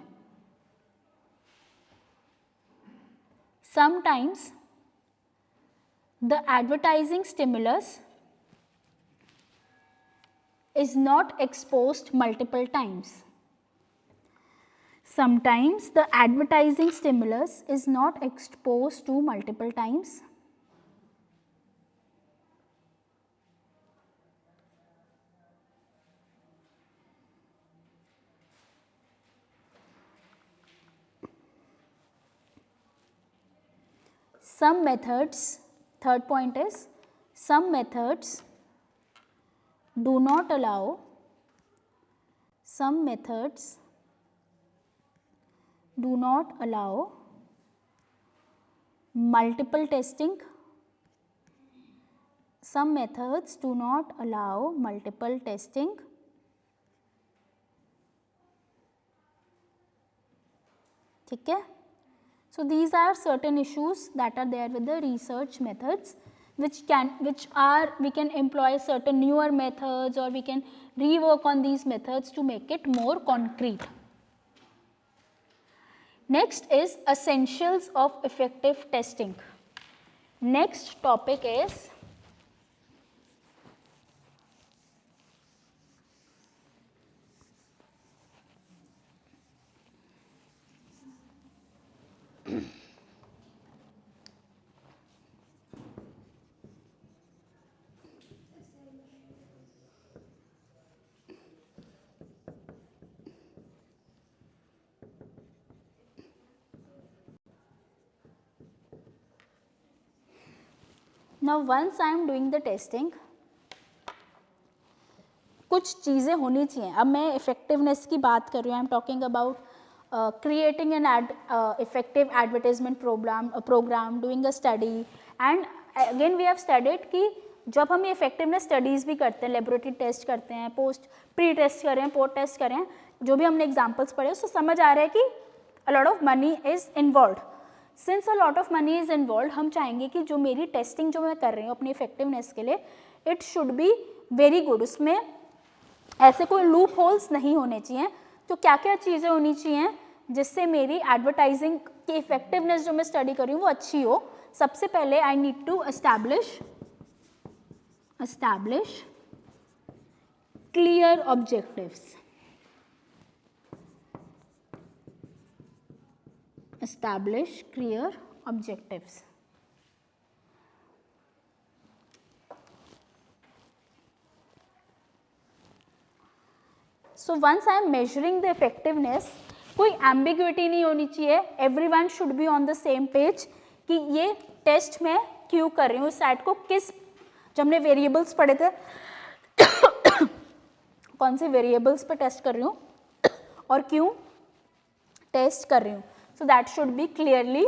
sometimes the advertising stimulus is not exposed multiple times. Sometimes the advertising stimulus is not exposed to multiple times. Some methods, third point is, some methods do not allow, some methods do not allow multiple testing, some methods do not allow multiple testing, ठीक है. So these are certain issues that are there with the research methods, which we can employ certain newer methods, or we can rework on these methods to make it more concrete. Next is essentials of effective testing. Next topic is now once I am doing the testing, कुछ चीज़ें होनी चाहिए. अब मैं effectiveness की बात कर रही हूँ. I am talking about creating an effective advertisement program, doing a study, and again we have studied कि जब हम ये इफेक्टिवनेस स्टडीज़ भी करते हैं, लेबोरेटरी टेस्ट करते हैं, प्री टेस्ट करें, पोस्ट टेस्ट करें, जो भी हमने एग्जाम्पल्स पढ़े उससे समझ आ रहा है कि अ lot of money is involve. Since a lot of money is involve, हम चाहेंगे कि जो मेरी टेस्टिंग जो मैं कर रही हूँ अपनी इफेक्टिवनेस के लिए, it should be very good. उसमें ऐसे कोई लूप होल्स नहीं होने चाहिए. तो क्या क्या चीज़ें होनी चाहिए जिससे मेरी एडवर्टाइजिंग की इफेक्टिवनेस जो मैं स्टडी कर रही हूँ वो अच्छी हो. सबसे पहले I need to establish clear objectives. establish clear objectives. So once I am measuring the effectiveness, कोई ambiguity नहीं होनी चाहिए. Everyone should be on the same page कि ये टेस्ट मैं क्यों कर रही हूँ, सेट को किस, जब हमने वेरिएबल्स पढ़े थे कौन से वेरिएबल्स पे टेस्ट कर रही हूँ और क्यों टेस्ट कर रही हूँ. So that should be clearly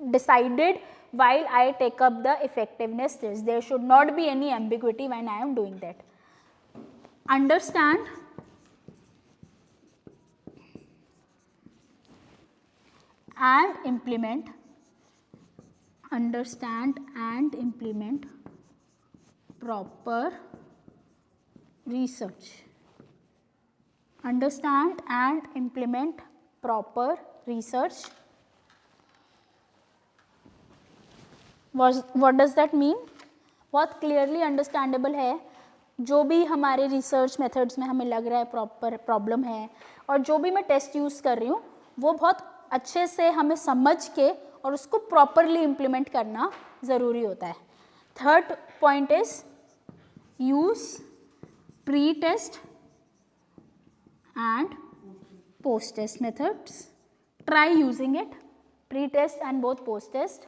decided while I take up the effectiveness test. There should not be any ambiguity when I am doing that. Understand and implement proper research. Understand and implement proper research. What does that mean? बहुत clearly understandable है. जो भी हमारे research methods में हमें लग रहा है प्रॉपर प्रॉब्लम है, और जो भी मैं टेस्ट यूज़ कर रही हूँ वो बहुत अच्छे से हमें समझ के और उसको प्रॉपरली इम्प्लीमेंट करना ज़रूरी होता है. Third point is use pre test and post test methods. Try using it, pre-test and both post-test.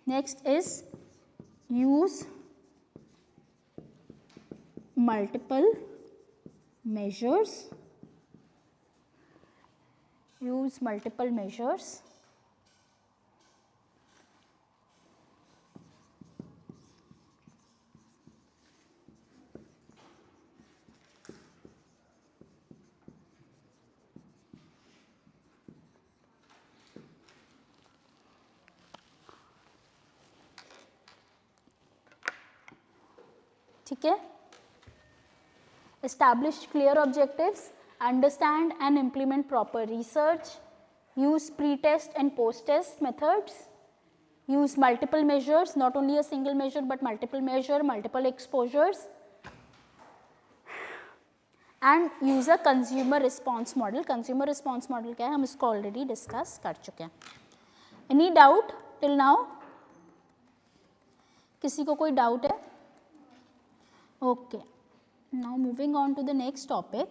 Next is use multiple measures. Use multiple measures. ठीक है. establish clear objectives, understand and implement proper research, use pre-test and post-test methods, use multiple measures, not only a single measure but multiple measure, multiple exposures, and use a consumer response model. Consumer response model क्या है, हम इसको already discuss कर चुके हैं. Any doubt till now? किसी को कोई doubt है? Okay. Now moving on to the next topic.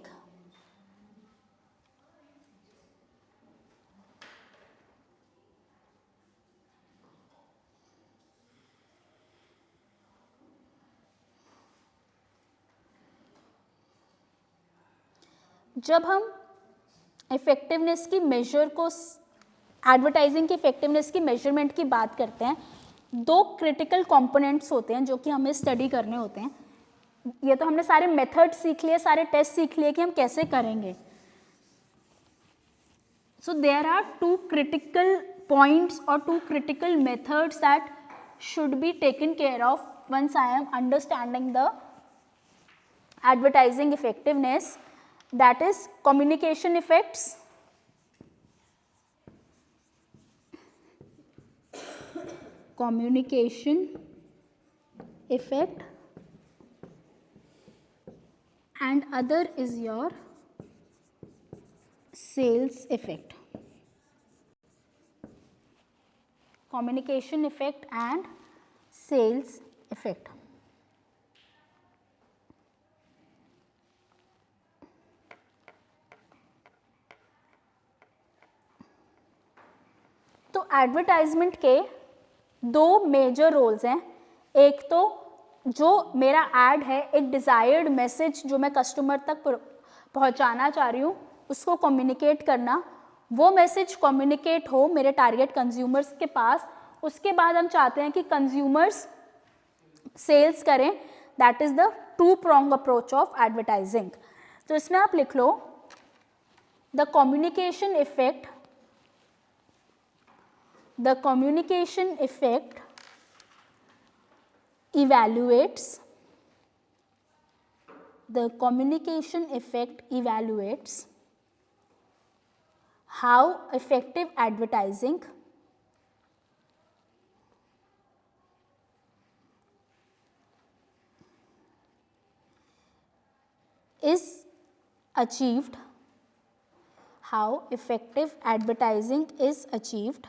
जब हम इफेक्टिवनेस की मेजर को, एडवर्टाइजिंग की इफेक्टिवनेस की मेजरमेंट की बात करते हैं, दो क्रिटिकल कंपोनेंट्स होते हैं जो कि हमें स्टडी करने होते हैं. ये तो हमने सारे मेथड सीख लिए, सारे टेस्ट सीख लिए कि हम कैसे करेंगे. So there are two critical points और two critical methods that should be taken care of once I am understanding the advertising effectiveness, that is communication effects, communication effect, and other is your sales effect. Communication effect and sales effect. तो advertisement के दो major roles हैं. एक तो जो मेरा add है, एक डिज़ायर्ड मैसेज जो मैं कस्टमर तक पहुंचाना चाह रही हूँ उसको कम्युनिकेट करना, वो मैसेज कम्युनिकेट हो मेरे टारगेट कंज्यूमर्स के पास. उसके बाद हम चाहते हैं कि कंज्यूमर्स सेल्स करें. That is the two prong approach of advertising. तो इसमें आप लिख लो the communication effect. The communication effect evaluates how effective advertising is achieved. How effective advertising is achieved.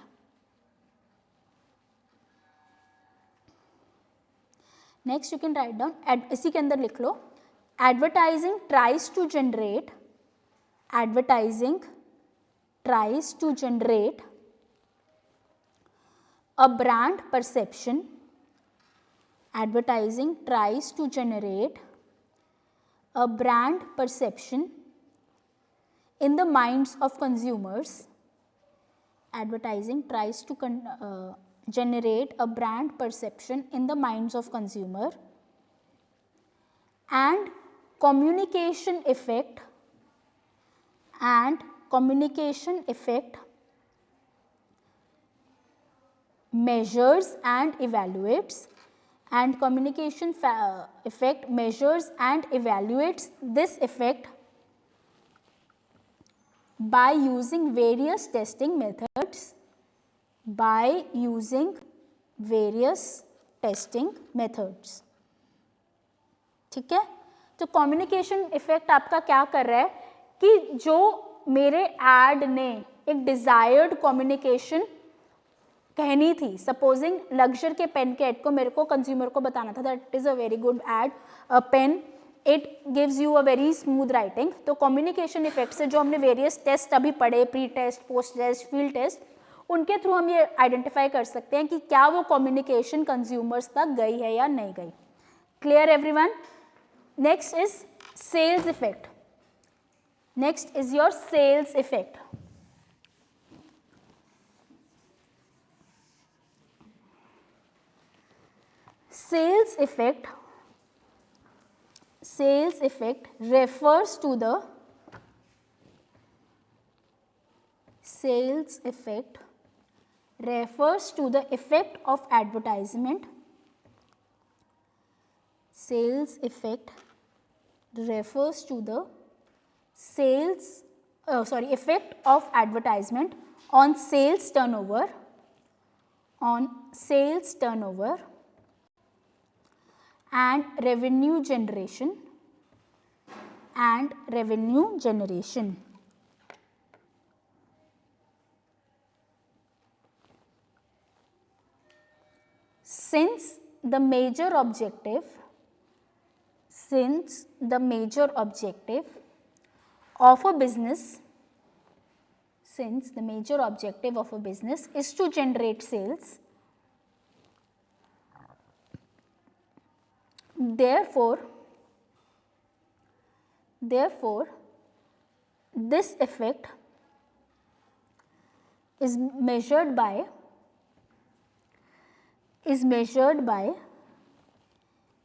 Next you can write down, इसी के अंदर लिख लो advertising tries to generate a brand perception. Advertising tries to generate a brand perception in the minds of consumers. Advertising tries to generate a brand perception in the minds of consumer. And communication effect measures and evaluates, and communication effect measures and evaluates this effect by using various testing methods. ठीक है. तो communication effect आपका क्या कर रहा है कि जो मेरे एड ने एक डिजायर्ड कम्युनिकेशन कहनी थी, सपोजिंग लग्जर के पेन के एड को मेरे को कंज्यूमर को बताना था that is a very good ad, a pen, it gives you a very smooth writing. तो कम्युनिकेशन इफेक्ट से जो हमने वेरियस टेस्ट अभी पढ़े, pre test, post test, field test, उनके थ्रू हम ये आइडेंटिफाई कर सकते हैं कि क्या वो कम्युनिकेशन कंज्यूमर्स तक गई है या नहीं गई. Clear everyone? Next is sales effect. Next is your sales effect. Sales effect refers to the effect of advertisement. Sales effect refers to the effect of advertisement on sales turnover and revenue generation since the major objective of a business is to generate sales, therefore this effect is measured by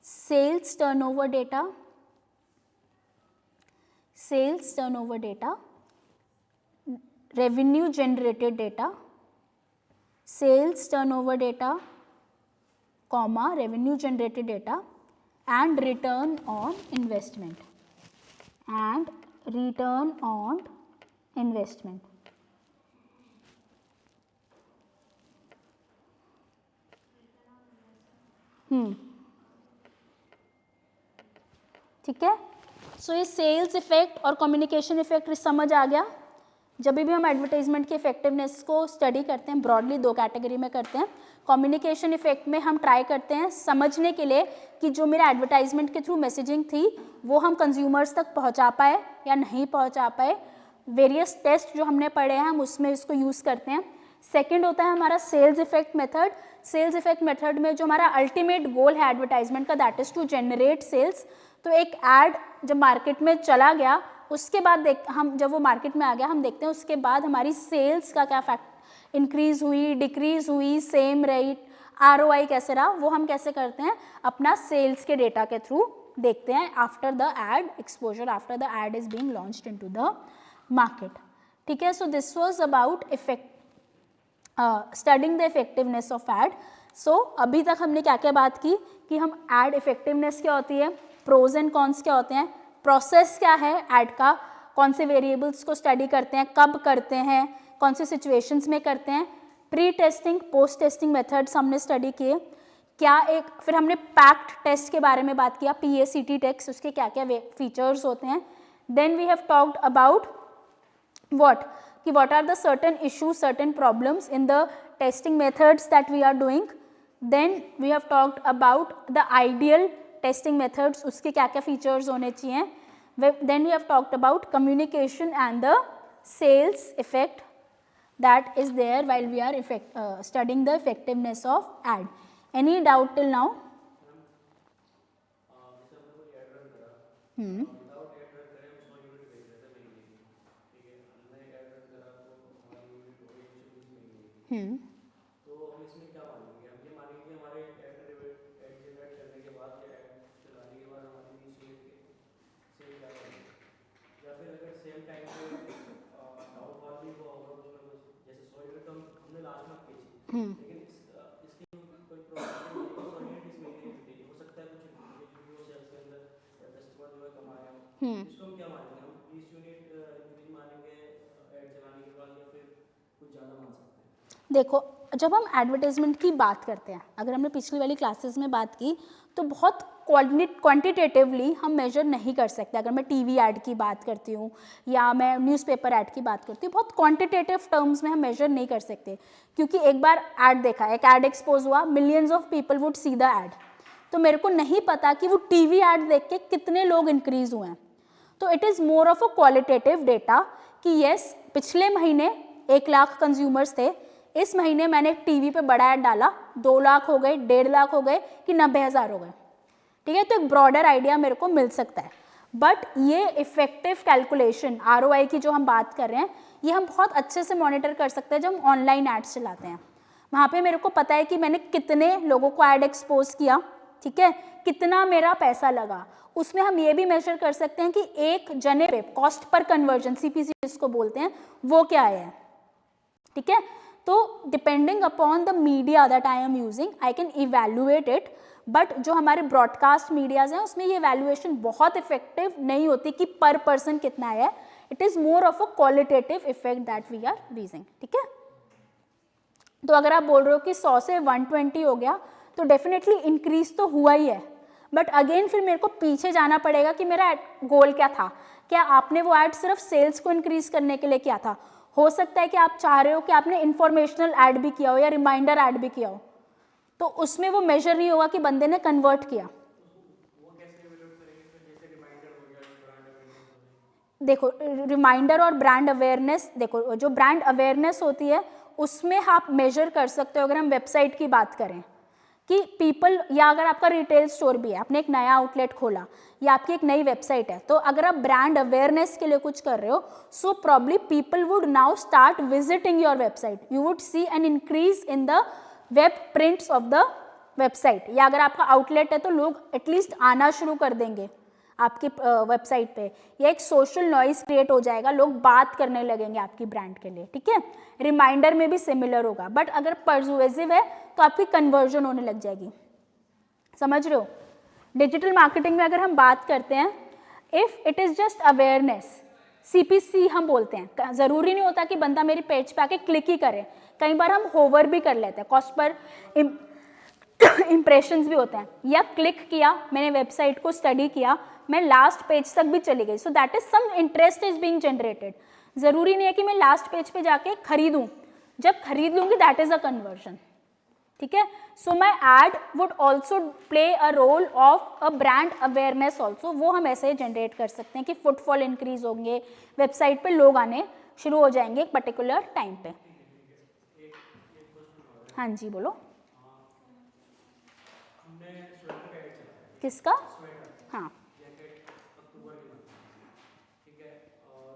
sales turnover data, revenue generated data, sales turnover data, comma, revenue generated data, and return on investment. ठीक है, so ये sales effect और communication effect समझ आ गया। जब भी हम advertisement की इफेक्टिवनेस को स्टडी करते हैं, ब्रॉडली दो कैटेगरी में करते हैं। कम्युनिकेशन इफेक्ट में हम ट्राई करते हैं समझने के लिए कि जो मेरा एडवर्टाइजमेंट के थ्रू मैसेजिंग थी वो हम कंज्यूमर्स तक पहुंचा पाए या नहीं पहुंचा पाए। वेरियस टेस्ट जो हमने पढ़े हैं हम उसमें इसको यूज़ करते हैं। सेकंड होता है हमारा sales effect method. Sales effect method में जो हमारा अल्टीमेट गोल है एडवर्टाइजमेंट का, that is to generate sales. तो एक ऐड जब मार्केट में चला गया उसके बाद हम जब वो मार्केट में आ गया हम देखते हैं उसके बाद हमारी सेल्स का क्या फैक्ट इंक्रीज़ हुई, डिक्रीज़ हुई, सेम रेट, ROI कैसे रहा, वो हम कैसे करते हैं अपना सेल्स के डेटा के थ्रू देखते हैं after the ad exposure, after the ad is being launched into the market. ठीक है, so this was about studying the effectiveness of ad. सो अभी तक हमने क्या क्या बात की कि हम एड इफेक्टिवनेस क्या होती है, प्रोज एंड कॉन्स क्या होते हैं, प्रोसेस क्या है ऐड का, कौन से वेरिएबल्स को स्टडी करते हैं, कब करते हैं, कौन से सिचुएशंस में करते हैं, pre testing post testing methods हमने स्टडी किए, क्या एक फिर हमने पैक्ड टेस्ट के बारे में बात किया, PACT टेस्ट, उसके क्या क्या फीचर्स होते हैं। Then we have talked about what are the certain issues, certain problems in the testing methods that we are doing. Then we have talked about the ideal testing methods, उसके क्या क्या features होने चाहिए। Then we have talked about communication and the sales effect that is there while we are studying the effectiveness of ad. Any doubt till now? तो हम इसमें क्या मानेंगे, हम ये मानेंगे कि हमारे ऐड जनरेट करने के बाद या ऐड चलाने के बाद हमारी रीच रेट के सेम क्या करेंगे, या फिर अगर सेम टाइम पे डाउनफॉल भी हुआ होगा कुछ ना कुछ, जैसे 100 यूनिट तो हमने लास्ट मंथ की थी, लेकिन इसकी कोई प्रॉब्लम नहीं है, 100 यूनिट इस महीने में बिकेगी, हो सकता है कुछ वीडियो सेल्स के अंदर या कस्टमर जो है कमाया हो, इसको हम क्या मानेंगे, हम 20 यूनिट इंक्रीज मानेंगे ऐड चलाने के बाद या फिर कुछ ज़्यादा मान सकते हैं। देखो, जब हम एडवर्टाइजमेंट की बात करते हैं, अगर हमने पिछली वाली क्लासेस में बात की तो बहुत क्वांटिटेटिवली हम मेजर नहीं कर सकते। अगर मैं टीवी ऐड की बात करती हूँ या मैं न्यूज़पेपर ऐड की बात करती हूँ, बहुत क्वांटिटेटिव टर्म्स में हम मेजर नहीं कर सकते, क्योंकि एक बार ऐड देखा, एक ऐड एक्सपोज हुआ, millions of people would see the ad, तो मेरे को नहीं पता कि वो टीवी ऐड देख के कितने लोग इंक्रीज हुए हैं। तो it is more of a qualitative data कि येस पिछले महीने 1 लाख कंज्यूमर्स थे, इस महीने मैंने एक टीवी पे बड़ा ऐड डाला, 2 लाख हो गए, 1.5 लाख हो गए कि 90,000 हो गए। ठीक है, तो एक ब्रॉडर आइडिया मेरे को मिल सकता है। बट ये इफेक्टिव कैलकुलेशन ROI की जो हम बात कर रहे हैं, ये हम बहुत अच्छे से मॉनिटर कर सकते हैं जब हम ऑनलाइन एड्स चलाते हैं। वहाँ पे मेरे को पता है कि मैंने कितने लोगों को ऐड एक्सपोज किया, ठीक है, कितना मेरा पैसा लगा। उसमें हम ये भी मेजर कर सकते हैं कि एक जने पे कॉस्ट पर कन्वर्जन, CPC जिसको बोलते हैं, वो क्या है। ठीक है, तो depending upon the media that I am using I can evaluate it, but जो हमारे ब्रॉडकास्ट मीडियाज हैं उसमें ये वैल्यूएशन बहुत इफेक्टिव नहीं होती कि पर पर्सन कितना है, it is more of a qualitative effect that we are using, ठीक है। तो अगर आप बोल रहे हो कि 100 से 120 हो गया तो डेफिनेटली इंक्रीज तो हुआ ही है, बट अगेन फिर मेरे को पीछे जाना पड़ेगा कि मेरा गोल क्या था, क्या आपने वो ऐड सिर्फ सेल्स को इंक्रीज करने के लिए किया था, हो सकता है कि आप चाह रहे हो कि आपने इंफॉर्मेशनल ऐड भी किया हो या रिमाइंडर ऐड भी किया हो, तो उसमें वो मेजर नहीं होगा कि बंदे ने कन्वर्ट किया। देखो रिमाइंडर और ब्रांड अवेयरनेस, देखो जो ब्रांड अवेयरनेस होती है उसमें आप मेजर कर सकते हो, अगर हम वेबसाइट की बात करें कि पीपल, या अगर आपका रिटेल स्टोर भी है, आपने एक नया आउटलेट खोला या आपकी एक नई वेबसाइट है, तो अगर आप ब्रांड अवेयरनेस के लिए कुछ कर रहे हो, so probably people would now start visiting your website, you would see an increase in the web prints of the website, या अगर आपका आउटलेट है तो लोग एटलीस्ट आना शुरू कर देंगे आपकी वेबसाइट पे, या एक सोशल नॉइज क्रिएट हो जाएगा, लोग बात करने लगेंगे आपकी ब्रांड के लिए, ठीक है। रिमाइंडर में भी सिमिलर होगा, बट अगर परसुएसिव है तो आपकी कन्वर्जन होने लग जाएगी, समझ रहे हो। डिजिटल मार्केटिंग में अगर हम बात करते हैं, if it is just awareness, CPC हम बोलते हैं, ज़रूरी नहीं होता कि बंदा मेरी पेज पे आके क्लिक ही करे, कई बार हम होवर भी कर लेते हैं, कॉस्ट पर इम्प्रेशंस भी होते हैं, या क्लिक किया, मैंने वेबसाइट को स्टडी किया, मैं लास्ट पेज तक भी चली गई, so that is some interest is being generated. ज़रूरी नहीं है कि मैं लास्ट पेज पे जाके खरीदूँ, जब खरीद लूँगी दैट इज़ अ कन्वर्जन, ठीक है। So my ad would also play a role of a brand awareness also, वो हम ऐसे जनरेट कर सकते हैं कि फुटफॉल इंक्रीज होंगे, वेबसाइट पे लोग आने शुरू हो जाएंगे एक पर्टिकुलर टाइम पे। हाँ जी बोलो। किसका? हाँ अक्टूबर के मंथ, ठीक है, और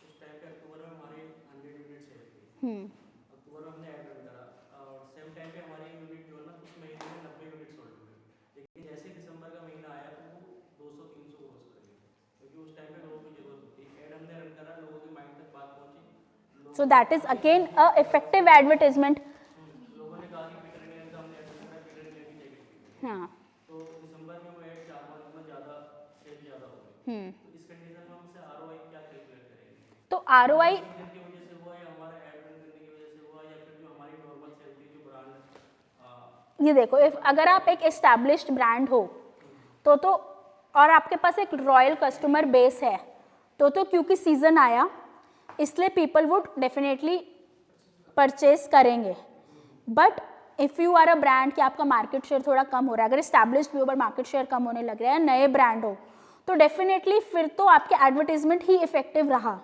उस टाइम पे अक्टूबर में हमारी 100 यूनिट सेल थी, अक्टूबर में हमने ऐड रन करा, और सेम टाइम पे हमारी यूनिट जो है ना उस महीने में 90 यूनिट सोल्ड हुए, लेकिन जैसे दिसंबर का महीना आया तो वो 200-300 क्रॉस कर गई, क्योंकि उस टाइम पे लोगों की जरूरत होती है, ऐड हमने रन करा, लोगों के माइंड तक बात पहुंची, सो that is again a effective advertisement. लोगों ने कहा कि पीटर इंग्लैंड का हमने ऐड रन करा, पीटर इंग्लैंड की जैकेट, हाँ तो दिसंबर में वो ऐड 4 मंथ में ज़्यादा सेल ज़्यादा हो गई, तो इस कंडीशन में हमसे ROI क्या कैलकुलेट करेंगे, तो ROI सीजन की वजह से हुआ या हमारा ऐड रन करने की वजह से हुआ, या फिर जो हमारी नॉर्मल सेल थी जो ब्रांड। ये देखो, इफ अगर आप एक एस्टैब्लिश्ड ब्रांड हो तो और आपके पास एक रॉयल कस्टमर बेस है, तो क्योंकि सीजन आया इसलिए पीपल वुड डेफिनेटली परचेज करेंगे, but if you are a brand कि आपका मार्केट शेयर थोड़ा कम हो रहा है, अगर एस्टैब्लिश्ड भी हो बट मार्केट शेयर कम होने लग रहा है, नए ब्रांड हो, तो डेफिनेटली फिर तो आपके एडवर्टीजमेंट ही इफेक्टिव रहा,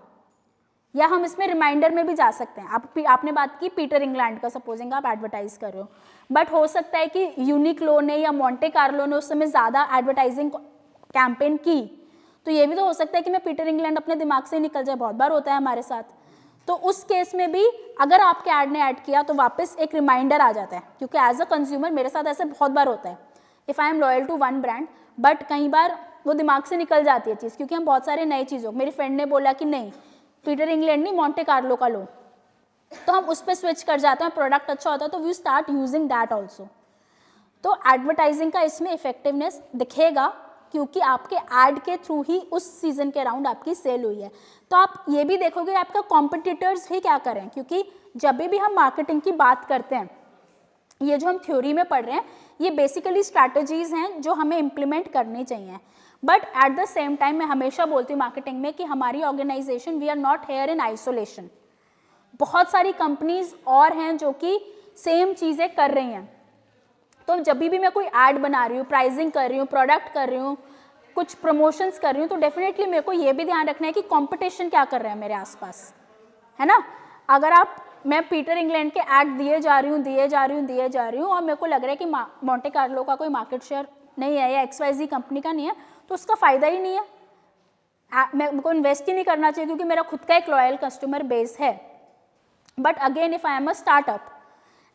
या हम इसमें रिमाइंडर में भी जा सकते हैं। आपने बात की पीटर इंग्लैंड का, सपोजिंग आप एडवर्टाइज कर रहे हो, बट हो सकता है कि यूनिक्लो ने या मोंटे कार्लो ने उस समय ज़्यादा एडवर्टाइजिंग कैंपेन की, तो ये भी तो हो सकता है कि मैं पीटर इंग्लैंड अपने दिमाग से निकल जाए, बहुत बार होता है हमारे साथ, तो उस केस में भी अगर आपके ऐड ने ऐड किया तो वापस एक रिमाइंडर आ जाता है, क्योंकि एज अ कंज्यूमर मेरे साथ ऐसे बहुत बार होता है, if I am loyal to one brand, but कई बार वो दिमाग से निकल जाती है चीज़, क्योंकि हम बहुत सारे नई चीज़ों, मेरी फ्रेंड ने बोला कि नहीं पीटर इंग्लैंड नहीं मोंटे कार्लो का लो, तो हम उस पर स्विच कर जाते हैं, प्रोडक्ट अच्छा होता है तो we start using that also. तो एडवर्टाइजिंग का इसमें इफेक्टिवनेस दिखेगा, क्योंकि आपके ऐड के थ्रू ही उस सीजन के अराउंड आपकी सेल हुई है। तो आप ये भी देखोगे आपका कॉम्पिटिटर्स ही क्या करें, क्योंकि जब भी हम मार्केटिंग की बात करते हैं, ये जो हम थ्योरी में पढ़ रहे हैं ये बेसिकली स्ट्रैटेजीज हैं जो हमें इम्प्लीमेंट करनी चाहिए, but at the same time मैं हमेशा बोलती हूँ मार्केटिंग में कि हमारी organization we are not here in isolation, बहुत सारी कंपनीज और हैं जो कि सेम चीज़ें कर रही हैं, तो जब भी मैं कोई ऐड बना रही हूँ, प्राइसिंग कर रही हूँ, प्रोडक्ट कर रही हूँ, कुछ प्रमोशंस कर रही हूँ, तो डेफिनेटली मेरे को ये भी ध्यान रखना है कि कंपटीशन क्या कर रहे हैं मेरे आसपास, है ना। अगर मैं पीटर इंग्लैंड के ऐड दिए जा रही हूँ और मेरे को लग रहा है कि मोंटे कार्लो का कोई मार्केट शेयर नहीं है या XYZ कंपनी का नहीं है, तो उसका फ़ायदा ही नहीं है, मेरे को इन्वेस्ट ही नहीं करना चाहिए, क्योंकि मेरा खुद का एक लॉयल कस्टमर बेस है। But again if I am a startup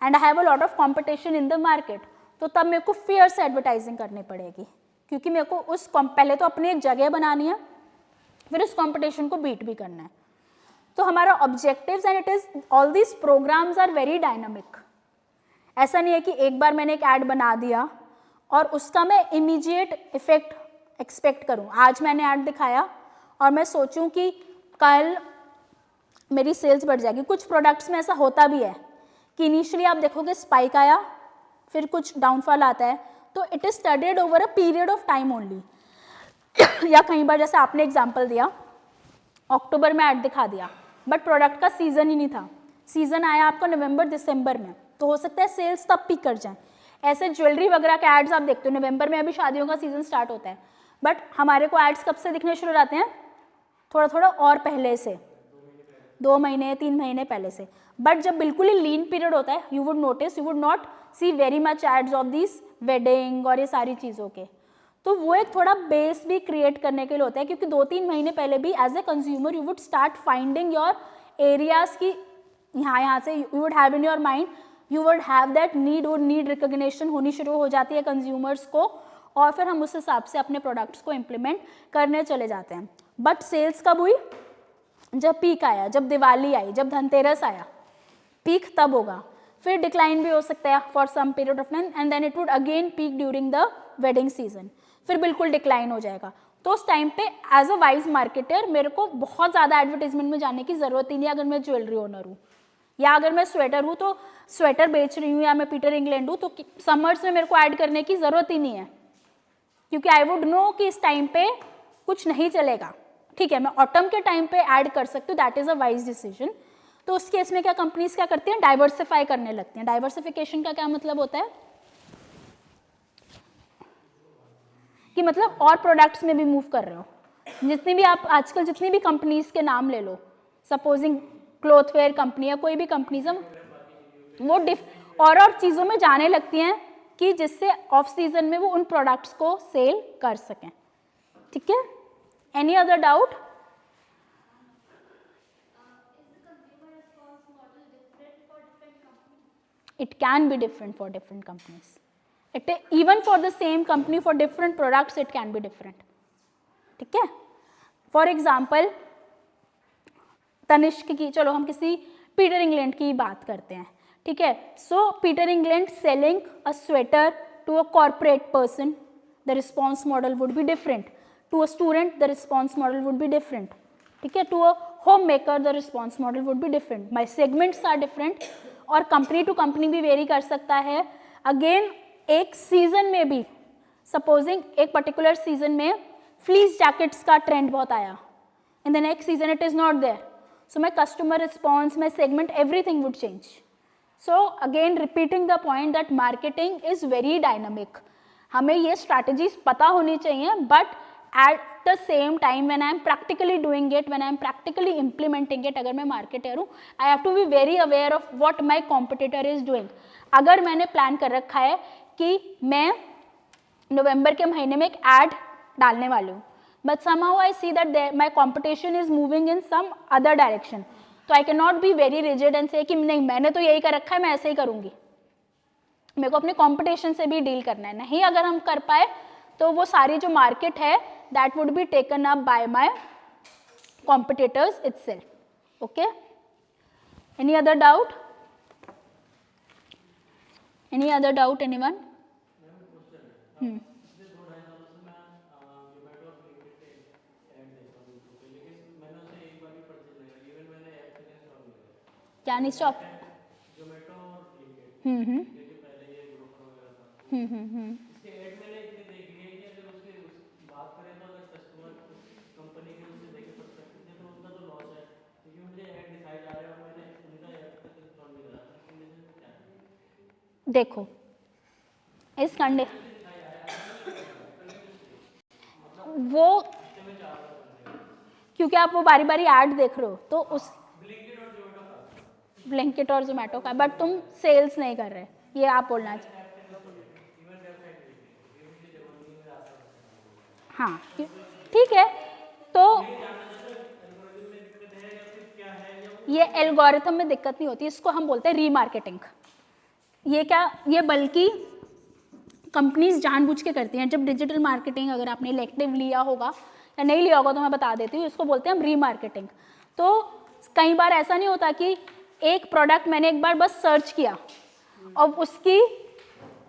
and I have a lot of competition in the market, तो तब मेरे को फियर से एडवर्टाइजिंग करनी पड़ेगी, क्योंकि मेरे को पहले तो अपनी एक जगह बनानी है, फिर उस कंपटीशन को बीट भी करना है। तो हमारा objectives and it is all these programs are very dynamic. ऐसा नहीं है कि एक बार मैंने एक ऐड बना दिया और उसका मैं इमीडिएट इफेक्ट एक्सपेक्ट करूं। आज मैंने ऐड दिखाया और मैं सोचूं कि कल मेरी सेल्स बढ़ जाएगी। कुछ प्रोडक्ट्स में ऐसा होता भी है कि इनिशियली आप देखोगे स्पाइक आया, फिर कुछ डाउनफॉल आता है, तो it is studied over a period of time only. या कई बार जैसे आपने एग्जांपल दिया, अक्टूबर में ऐड दिखा दिया बट प्रोडक्ट का सीजन ही नहीं था, सीजन आया आपका नवंबर दिसंबर में, तो हो सकता है सेल्स तब पिक कर जाए। ऐसे ज्वेलरी वगैरह के एड्स आप देखते हो, नवंबर में अभी शादियों का सीजन स्टार्ट होता है, बट हमारे को एड्स कब से दिखने शुरू हो जाते हैं? थोड़ा थोड़ा और पहले से, 2 महीने 3 महीने पहले से। बट जब बिल्कुल ही लीन पीरियड होता है, you would notice, you would not see very much ads of this wedding और ये सारी चीज़ों के। तो वो एक थोड़ा बेस भी क्रिएट करने के लिए होता है, क्योंकि 2-3 महीने पहले भी as a consumer you would start finding your areas की यहाँ से you would have in your mind, you would have that need और नीड रिकग्निशन होनी शुरू हो जाती है कंज्यूमर्स को, और फिर हम उस हिसाब से अपने प्रोडक्ट्स को इम्प्लीमेंट करने चले जाते हैं। बट सेल्स कब हुई? जब पीक आया, जब दिवाली आई, जब धनतेरस आया, पीक तब होगा। फिर डिक्लाइन भी हो सकता है for some period of time and then it would again peak during the wedding season, फिर बिल्कुल डिक्लाइन हो जाएगा। तो उस टाइम पे एज अ वाइज मार्केटर मेरे को बहुत ज़्यादा एडवर्टीजमेंट में जाने की ज़रूरत ही नहीं है। अगर मैं ज्वेलरी ओनर हूँ या अगर मैं स्वेटर हूँ तो स्वेटर बेच रही हूँ, या मैं पीटर इंग्लैंड हूँ, तो समर्स में मेरे को ऐड करने की ज़रूरत ही नहीं है, क्योंकि आई वुड नो कि इस टाइम पे कुछ नहीं चलेगा। ठीक है, मैं ऑटम के टाइम पे ऐड कर सकती हूँ, that is a wise decision. तो उस केस में क्या कंपनीज क्या करती हैं? डाइवर्सिफाई करने लगती हैं। डाइवर्सिफिकेशन का क्या मतलब होता है कि मतलब और प्रोडक्ट्स में भी मूव कर रहे हो। जितनी भी आप आजकल जितनी भी कंपनीज के नाम ले लो, सपोजिंग क्लोथवेयर कंपनी या कोई भी कंपनीज, वो और चीज़ों में जाने लगती हैं कि जिससे ऑफ सीजन में वो उन प्रोडक्ट्स को सेल कर सकें। ठीक है, any other doubt? It can be different for different companies. Even for the same company, for different products, it can be different. ठीक है, फॉर एग्जाम्पल तनिष्क की, चलो हम किसी पीटर इंग्लैंड की बात करते हैं। ठीक है, so Peter England selling a sweater to a corporate person, the response model would be different. To a student the response model would be different. ठीक है, to a home maker the response model would be different. My segments are different, और company to company भी vary कर सकता है। Again एक season में भी, सपोजिंग एक पर्टिकुलर सीजन में फ्लीस जैकेट्स का ट्रेंड बहुत आया, in the next season it is not there, so my customer response, my segment, everything would change. So again repeating the point that marketing is very dynamic. हमें ये strategies पता होनी चाहिए, but at the same time when I am practically doing it, when I am practically implementing it, अगर मैं marketer हूँ, I have to be very aware of what my competitor is doing. अगर मैंने plan कर रखा है कि मैं नवंबर के महीने में एक ऐड डालने वाली हूँ, but somehow I see that my competition is moving in some other direction, तो I cannot be very rigid and say कि नहीं मैंने तो यही कर रखा है, मैं ऐसे ही करूँगी। मेरे को अपने competition से भी डील करना है। नहीं अगर हम कर पाए तो वो सारी जो मार्केट है that would be taken up by my competitors itself. Okay, any other doubt? Any other doubt, anyone? क्या नहीं स्टॉप? इसके ऐड मैंने इतने देख लिए कि अगर उसके बात करें तो अगर कस्टमर कंपनी के उससे देखे पर्सपेक्टिव से तो उनका तो लॉस है, क्योंकि मुझे ऐड दिखाए जा रहे हैं और मैंने उनका ऐड तक इंस्टॉल नहीं करा। इस कंडीशन में क्या है? देखो इस कंडीशन वो, क्योंकि आप वो बारी बारी ऐड देख रहे हो तो उस ब्लिंकिट और जोमेटो का, बट तुम सेल्स नहीं कर रहे, ये आप बोलना चाहिए। हाँ ठीक है, तो ये एल्गोरिथम में दिक्कत नहीं होती, इसको हम बोलते हैं रीमार्केटिंग। ये क्या, ये बल्कि कंपनीज जानबूझ के करती हैं। जब डिजिटल मार्केटिंग अगर आपने इलेक्टिव लिया होगा या नहीं लिया होगा तो मैं बता देती हूँ, इसको बोलते हैं हम रीमार्केटिंग। तो कई बार ऐसा नहीं होता कि एक प्रोडक्ट मैंने एक बार बस सर्च किया और उसकी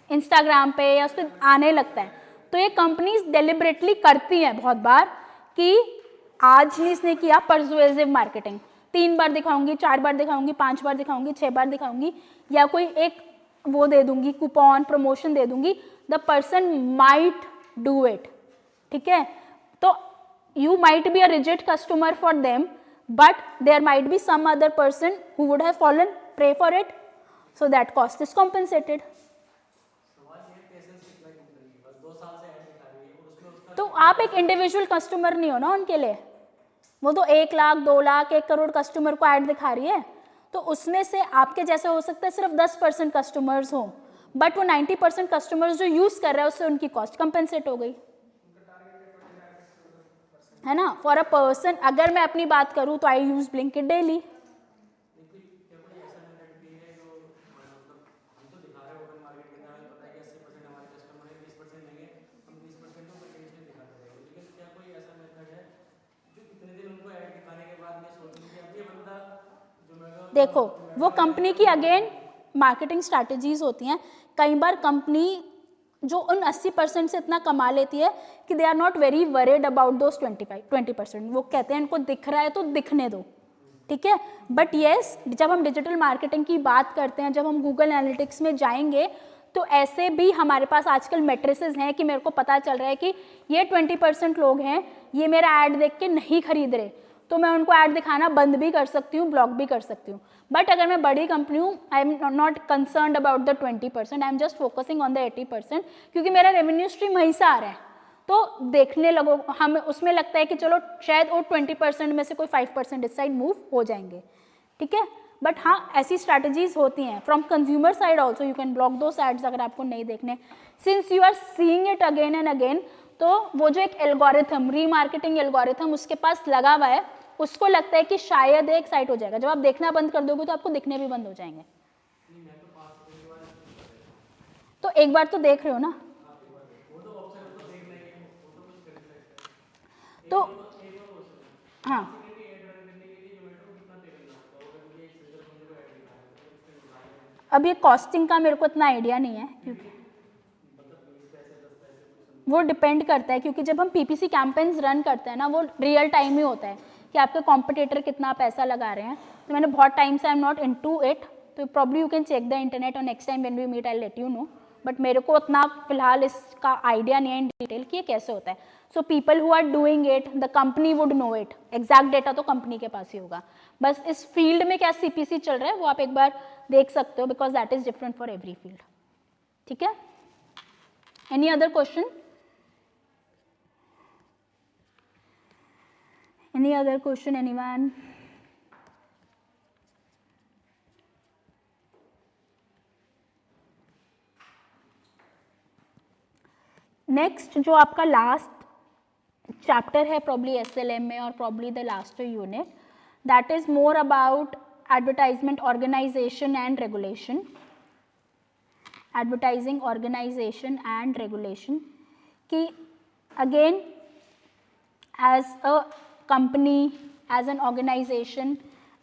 इंस्टाग्राम पे या उस पर आने लगता है, तो ये कंपनीज डेलिबरेटली करती हैं बहुत बार कि आज ही इसने किया परसुएसिव मार्केटिंग, 3 बार दिखाऊंगी, 4 बार दिखाऊंगी, 5 बार दिखाऊंगी, 6 बार दिखाऊंगी, या कोई एक वो दे दूंगी, कूपन प्रमोशन दे दूंगी, the person might do it, ठीक है। तो you might be a rigid customer for them, but there might be some other person who would have fallen prey for it, so that cost is compensated. सवाल ये patience कितना है company के पास, 2 साल से ऐड दिखा रही है और उसमें उसका तो आप एक इंडिविजुअल कस्टमर नहीं हो ना उनके लिए, वो तो 1 लाख 2 लाख 1 करोड़ कस्टमर को ऐड दिखा रही है, तो उसमें से आपके जैसे हो सकता है सिर्फ 10% कस्टमर्स हो, बट वो 90% कस्टमर्स जो यूज कर रहे हैं उससे उनकी कॉस्ट कंपेंसेट हो गई, है ना। फॉर अ पर्सन अगर मैं अपनी बात करूँ तो आई यूज ब्लिंकिट डेली। क्या कोई ऐसा मेथड भी है जो मतलब हम तो दिखा रहे हैं ओपन मार्केट में, हमें पता है कि 80% हमारे कस्टमर है, 20% नहीं है, हम 20% को कंटिन्यूसली दिखाते रहेंगे, लेकिन क्या कोई ऐसा मेथड है जो कितने दिन उनको ऐड दिखाने के बाद ये सोचेंगे कि अब ये बंदा जोमेटो, देखो वो कंपनी की अगेन मार्केटिंग स्ट्रैटेजीज होती हैं, कई बार कंपनी जो उन 80% से इतना कमा लेती है कि they are not very worried about those 20%, वो कहते हैं इनको दिख रहा है तो दिखने दो, ठीक है। बट येस, जब हम डिजिटल मार्केटिंग की बात करते हैं, जब हम गूगल एनालिटिक्स में जाएंगे, तो ऐसे भी हमारे पास आजकल मेट्रिसेस हैं कि मेरे को पता चल रहा है कि ये 20% लोग हैं, ये मेरा ऐड देख के नहीं खरीद रहे, तो मैं उनको ऐड दिखाना बंद भी कर सकती हूँ, ब्लॉक भी कर सकती हूँ। बट अगर मैं बड़ी कंपनी हूँ, I am not concerned about the 20%, I am just focusing on the 80%, क्योंकि मेरा रेवेन्यू स्ट्रीम वहीं से आ रहा है, तो देखने लगो, हमें उसमें लगता है कि चलो शायद वो 20% में से कोई 5% इस साइड मूव हो जाएंगे, ठीक है। बट हाँ, ऐसी स्ट्रैटेजीज होती हैं from consumer side also, you can block दो एड्स अगर आपको नहीं देखने, since you are seeing it again and again, तो वो जो एक एल्गोरिथम, रीमार्केटिंग एल्गोरिथम उसके पास लगा हुआ है, उसको लगता है कि शायद एक साइट हो जाएगा, जब आप देखना बंद कर दोगे तो आपको दिखने भी बंद हो जाएंगे। तो एक बार तो देख रहे हो ना, तो हाँ, अब ये कॉस्टिंग का मेरे को इतना आइडिया नहीं है, क्योंकि वो डिपेंड करता है, क्योंकि जब हम पीपीसी कैंपेन्स रन करते हैं ना, वो रियल टाइम ही होता है कि आपके कॉम्पिटिटर कितना पैसा लगा रहे हैं। तो मैंने बहुत टाइम से I am not into it, तो probably you can check the internet और next time when we meet I let you know, but मेरे को उतना फिलहाल इसका आइडिया नहीं है इन डिटेल कि ये कैसे होता है। So people who are doing it, the company would know it, exact data तो कंपनी के पास ही होगा, बस इस फील्ड में क्या सीपीसी चल रहा है वो आप एक बार देख सकते हो, because that is different for every field, ठीक है। Any other question? Any other question, anyone? नेक्स्ट जो आपका लास्ट चैप्टर है प्रॉब्ली एसएलएम में और probably the last unit, that is more about advertisement organization and regulation, advertising organization and regulation, कि again as a company, as an organization,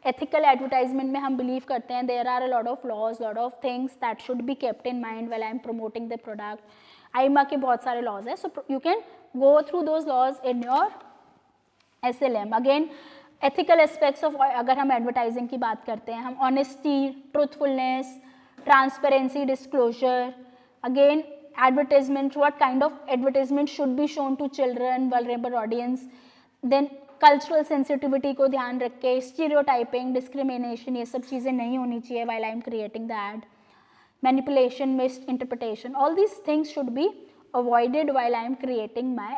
ethical advertisement में हम believe करते हैं there are a lot of laws, lot of things that should be kept in mind when I am promoting the product. आईमा के बहुत सारे laws है, so you can go through those laws in your SLM. Again ethical aspects of, अगर हम advertising की बात करते हैं, हम honesty, truthfulness, transparency, disclosure, again advertisement, what kind of advertisement should be shown to children, vulnerable audience, then cultural sensitivity को ध्यान रख के, स्टीरियोटाइपिंग, डिस्क्रिमिनेशन, ये सब चीज़ें नहीं होनी चाहिए while I am creating the ad, manipulation, misinterpretation, all these things should be avoided while I am creating my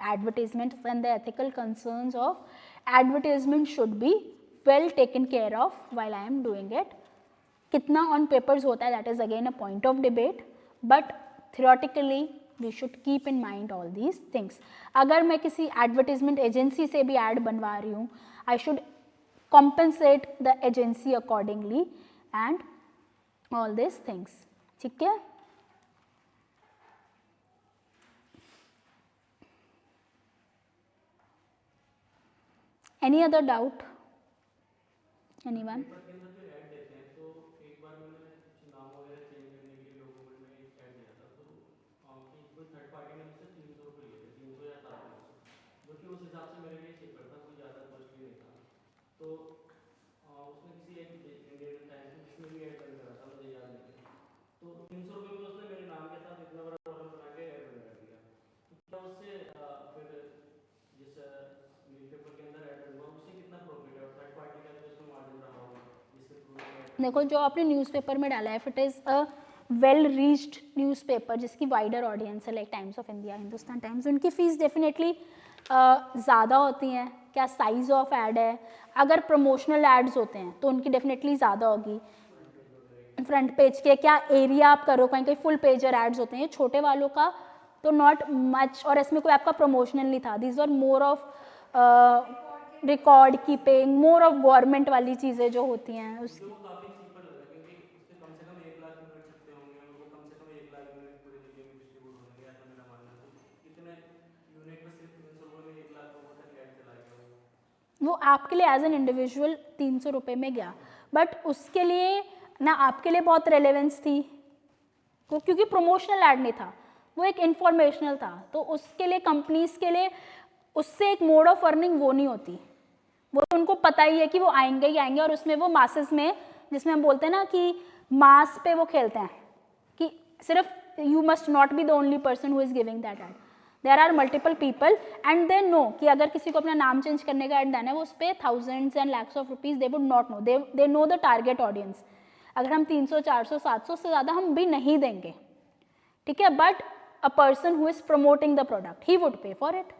advertisements, and the ethical concerns of advertisement should be well taken care of while I am doing it. कितना on papers होता है, that is again a point of debate, but theoretically we should keep in mind all these things. अगर मैं किसी advertisement agency से भी add बनवा रही हूँ, I should compensate the agency accordingly and all these things. ठीक है? Any other doubt? Anyone? Paper के अंदर जो ऐड देते हैं, तो एक बार मैंने कुछ नाम वगैरह चेंज करने के लिए डॉक्यूमेंट में एक ऐड दिया था, तो कि कोई थर्ड पार्टी ने मुझसे 300 रुपये लिए थे, 300 या 700, जो कि उस हिसाब से मेरे लिए चेपर था, कोई ज़्यादा कॉस्टली नहीं था। तो उसमें किसी एक इंडियन टाइम्स में जिसमें भी ऐड बन करा था, मुझे याद नहीं है, तो 300 रुपये में उसने मेरे नाम के साथ इतना बड़ा कॉलम बना के ऐड बन कर दिया। तो क्या उससे फिर जिस न्यूज़पेपर के अंदर ऐड हुआ उससे कितना प्रॉफिट है, और थर्ड पार्टी का जो उसमें मार्जिन रहा होगा जिसके थ्रू ऐड? देखो, जो आपने न्यूज़पेपर में डाला है, if it is a well reached newspaper जिसकी वाइडर ऑडियंस है, like times of India, Hindustan times, उनकी फ़ीस डेफिनेटली ज़्यादा होती हैं। क्या साइज़ ऑफ ऐड है? अगर प्रमोशनल एड्स होते हैं तो उनकी डेफिनेटली ज़्यादा होगी। फ्रंट पेज के क्या एरिया आप करो, कहीं कहीं फुल पेजर एड्स होते हैं, छोटे वालों का तो नॉट मच, और इसमें कोई आपका प्रमोशनल नहीं था। This are more of record keeping, more of government वाली चीज़ें जो होती हैं उसकी। वो काफ़ी चीपर लग रहा है, क्योंकि उसके कम से कम 1 लाख यूनिट छपते होंगे, और वो कम से कम 1 लाख यूनिट पूरे दिल्ली में डिस्ट्रीब्यूट होंगे, ऐसा मेरा मानना है। तो इतने यूनिट में सिर्फ 300 रुपये में 1 लाख लोगों तक ऐड चला गया वो आपके लिए एज एन इंडिविजुअल 300 रुपये में गया, बट उसके लिए ना आपके लिए बहुत रेलेवेंस थी वो, क्योंकि प्रमोशनल ऐड नहीं था, वो एक इंफॉर्मेशनल था। तो उसके लिए, कंपनीज के लिए उससे एक मोड ऑफ अर्निंग वो नहीं होती। वो तो उनको पता ही है कि वो आएंगे ही आएंगे, और उसमें वो मासेस में, जिसमें हम बोलते हैं ना कि मास पे वो खेलते हैं कि सिर्फ you must not be the only person who is giving that ad, there are multiple people, and they know कि अगर किसी को अपना नाम चेंज करने का ऐड देना है, वो उस पर thousands and lakhs of rupees, they would not know, they know the target audience. अगर हम 300, 400, 700 से ज़्यादा हम भी नहीं देंगे, ठीक है, but a person who is promoting the product, he would पे फॉर इट।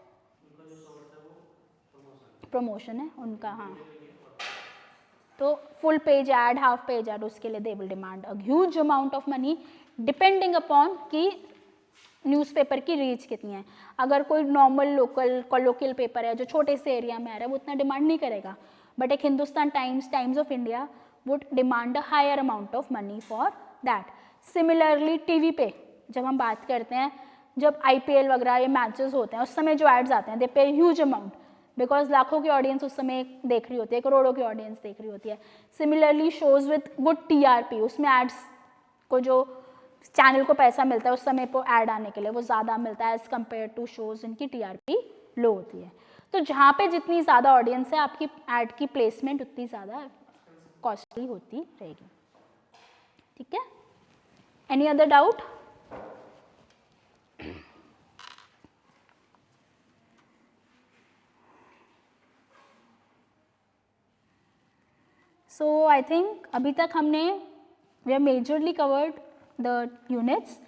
प्रमोशन है उनका, हाँ। तो full page add, half page add, उसके लिए they will demand a huge amount of money, depending upon कि न्यूज़पेपर की रीच कितनी है। अगर कोई नॉर्मल लोकल कॉलोकियल पेपर है जो छोटे से एरिया में आ रहा है, वो उतना डिमांड नहीं करेगा, बट एक Hindustan Times, Times of India would demand a higher amount of money for that. Similarly TV पे जब हम बात करते हैं, जब IPL वगैरह ये मैचेस होते हैं, उस समय जो एड्स आते हैं, दे पे ह्यूज अमाउंट, बिकॉज लाखों की ऑडियंस उस समय देख रही होती है, करोड़ों की ऑडियंस देख रही होती है। Similarly shows with good TRP, उसमें एड्स को जो चैनल को पैसा मिलता है उस समय पर ऐड आने के लिए, वो ज़्यादा मिलता है एज़ कम्पेयर टू शोज जिनकी TRP लो होती है। तो जहाँ पे जितनी ज़्यादा ऑडियंस है, आपकी ऐड की प्लेसमेंट उतनी ज़्यादा कॉस्टली होती रहेगी, ठीक है। Any other doubt? So I think अभी तक हमने, we are majorly covered the units.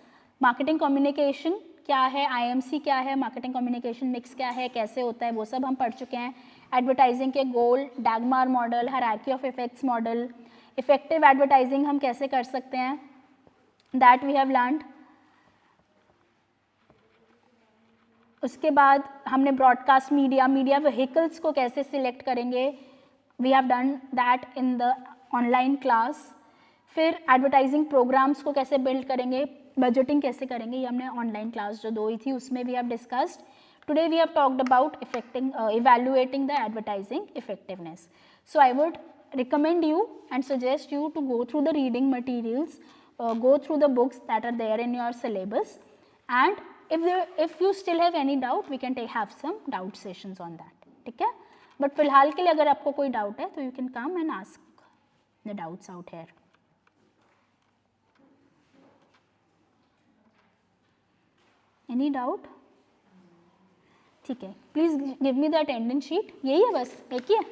Marketing communication क्या है, IMC क्या है, मार्केटिंग कम्युनिकेशन मिक्स क्या है, कैसे होता है, वो सब हम पढ़ चुके हैं। एडवर्टाइजिंग के goal, DAGMAR model, hierarchy of effects model, effective advertising हम कैसे कर सकते हैं, दैट वी हैव लर्नड। उसके बाद हमने ब्रॉडकास्ट मीडिया, मीडिया व्हीकल्स को कैसे सिलेक्ट करेंगे, we have done that in the online class. फिर एडवर्टाइजिंग प्रोग्राम्स को कैसे बिल्ड करेंगे, बजटिंग कैसे करेंगे, ये हमने ऑनलाइन क्लास जो 2 ही थी उसमें we have discussed. Today we have talked about evaluating the advertising effectiveness. So I would recommend you and suggest you to go through the reading materials, go through the books that are there in your syllabus, and if you still have any doubt, we can have some doubt sessions on that, ठीक है। But फिलहाल के लिए अगर आपको कोई doubt है तो you can come and ask the doubts out here. Any doubt? ठीक है, please give me the attendance sheet. यही है, बस एक ही है।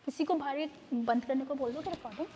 किसी को बाहर बंद करने को बोल दो कि रिकॉर्डिंग।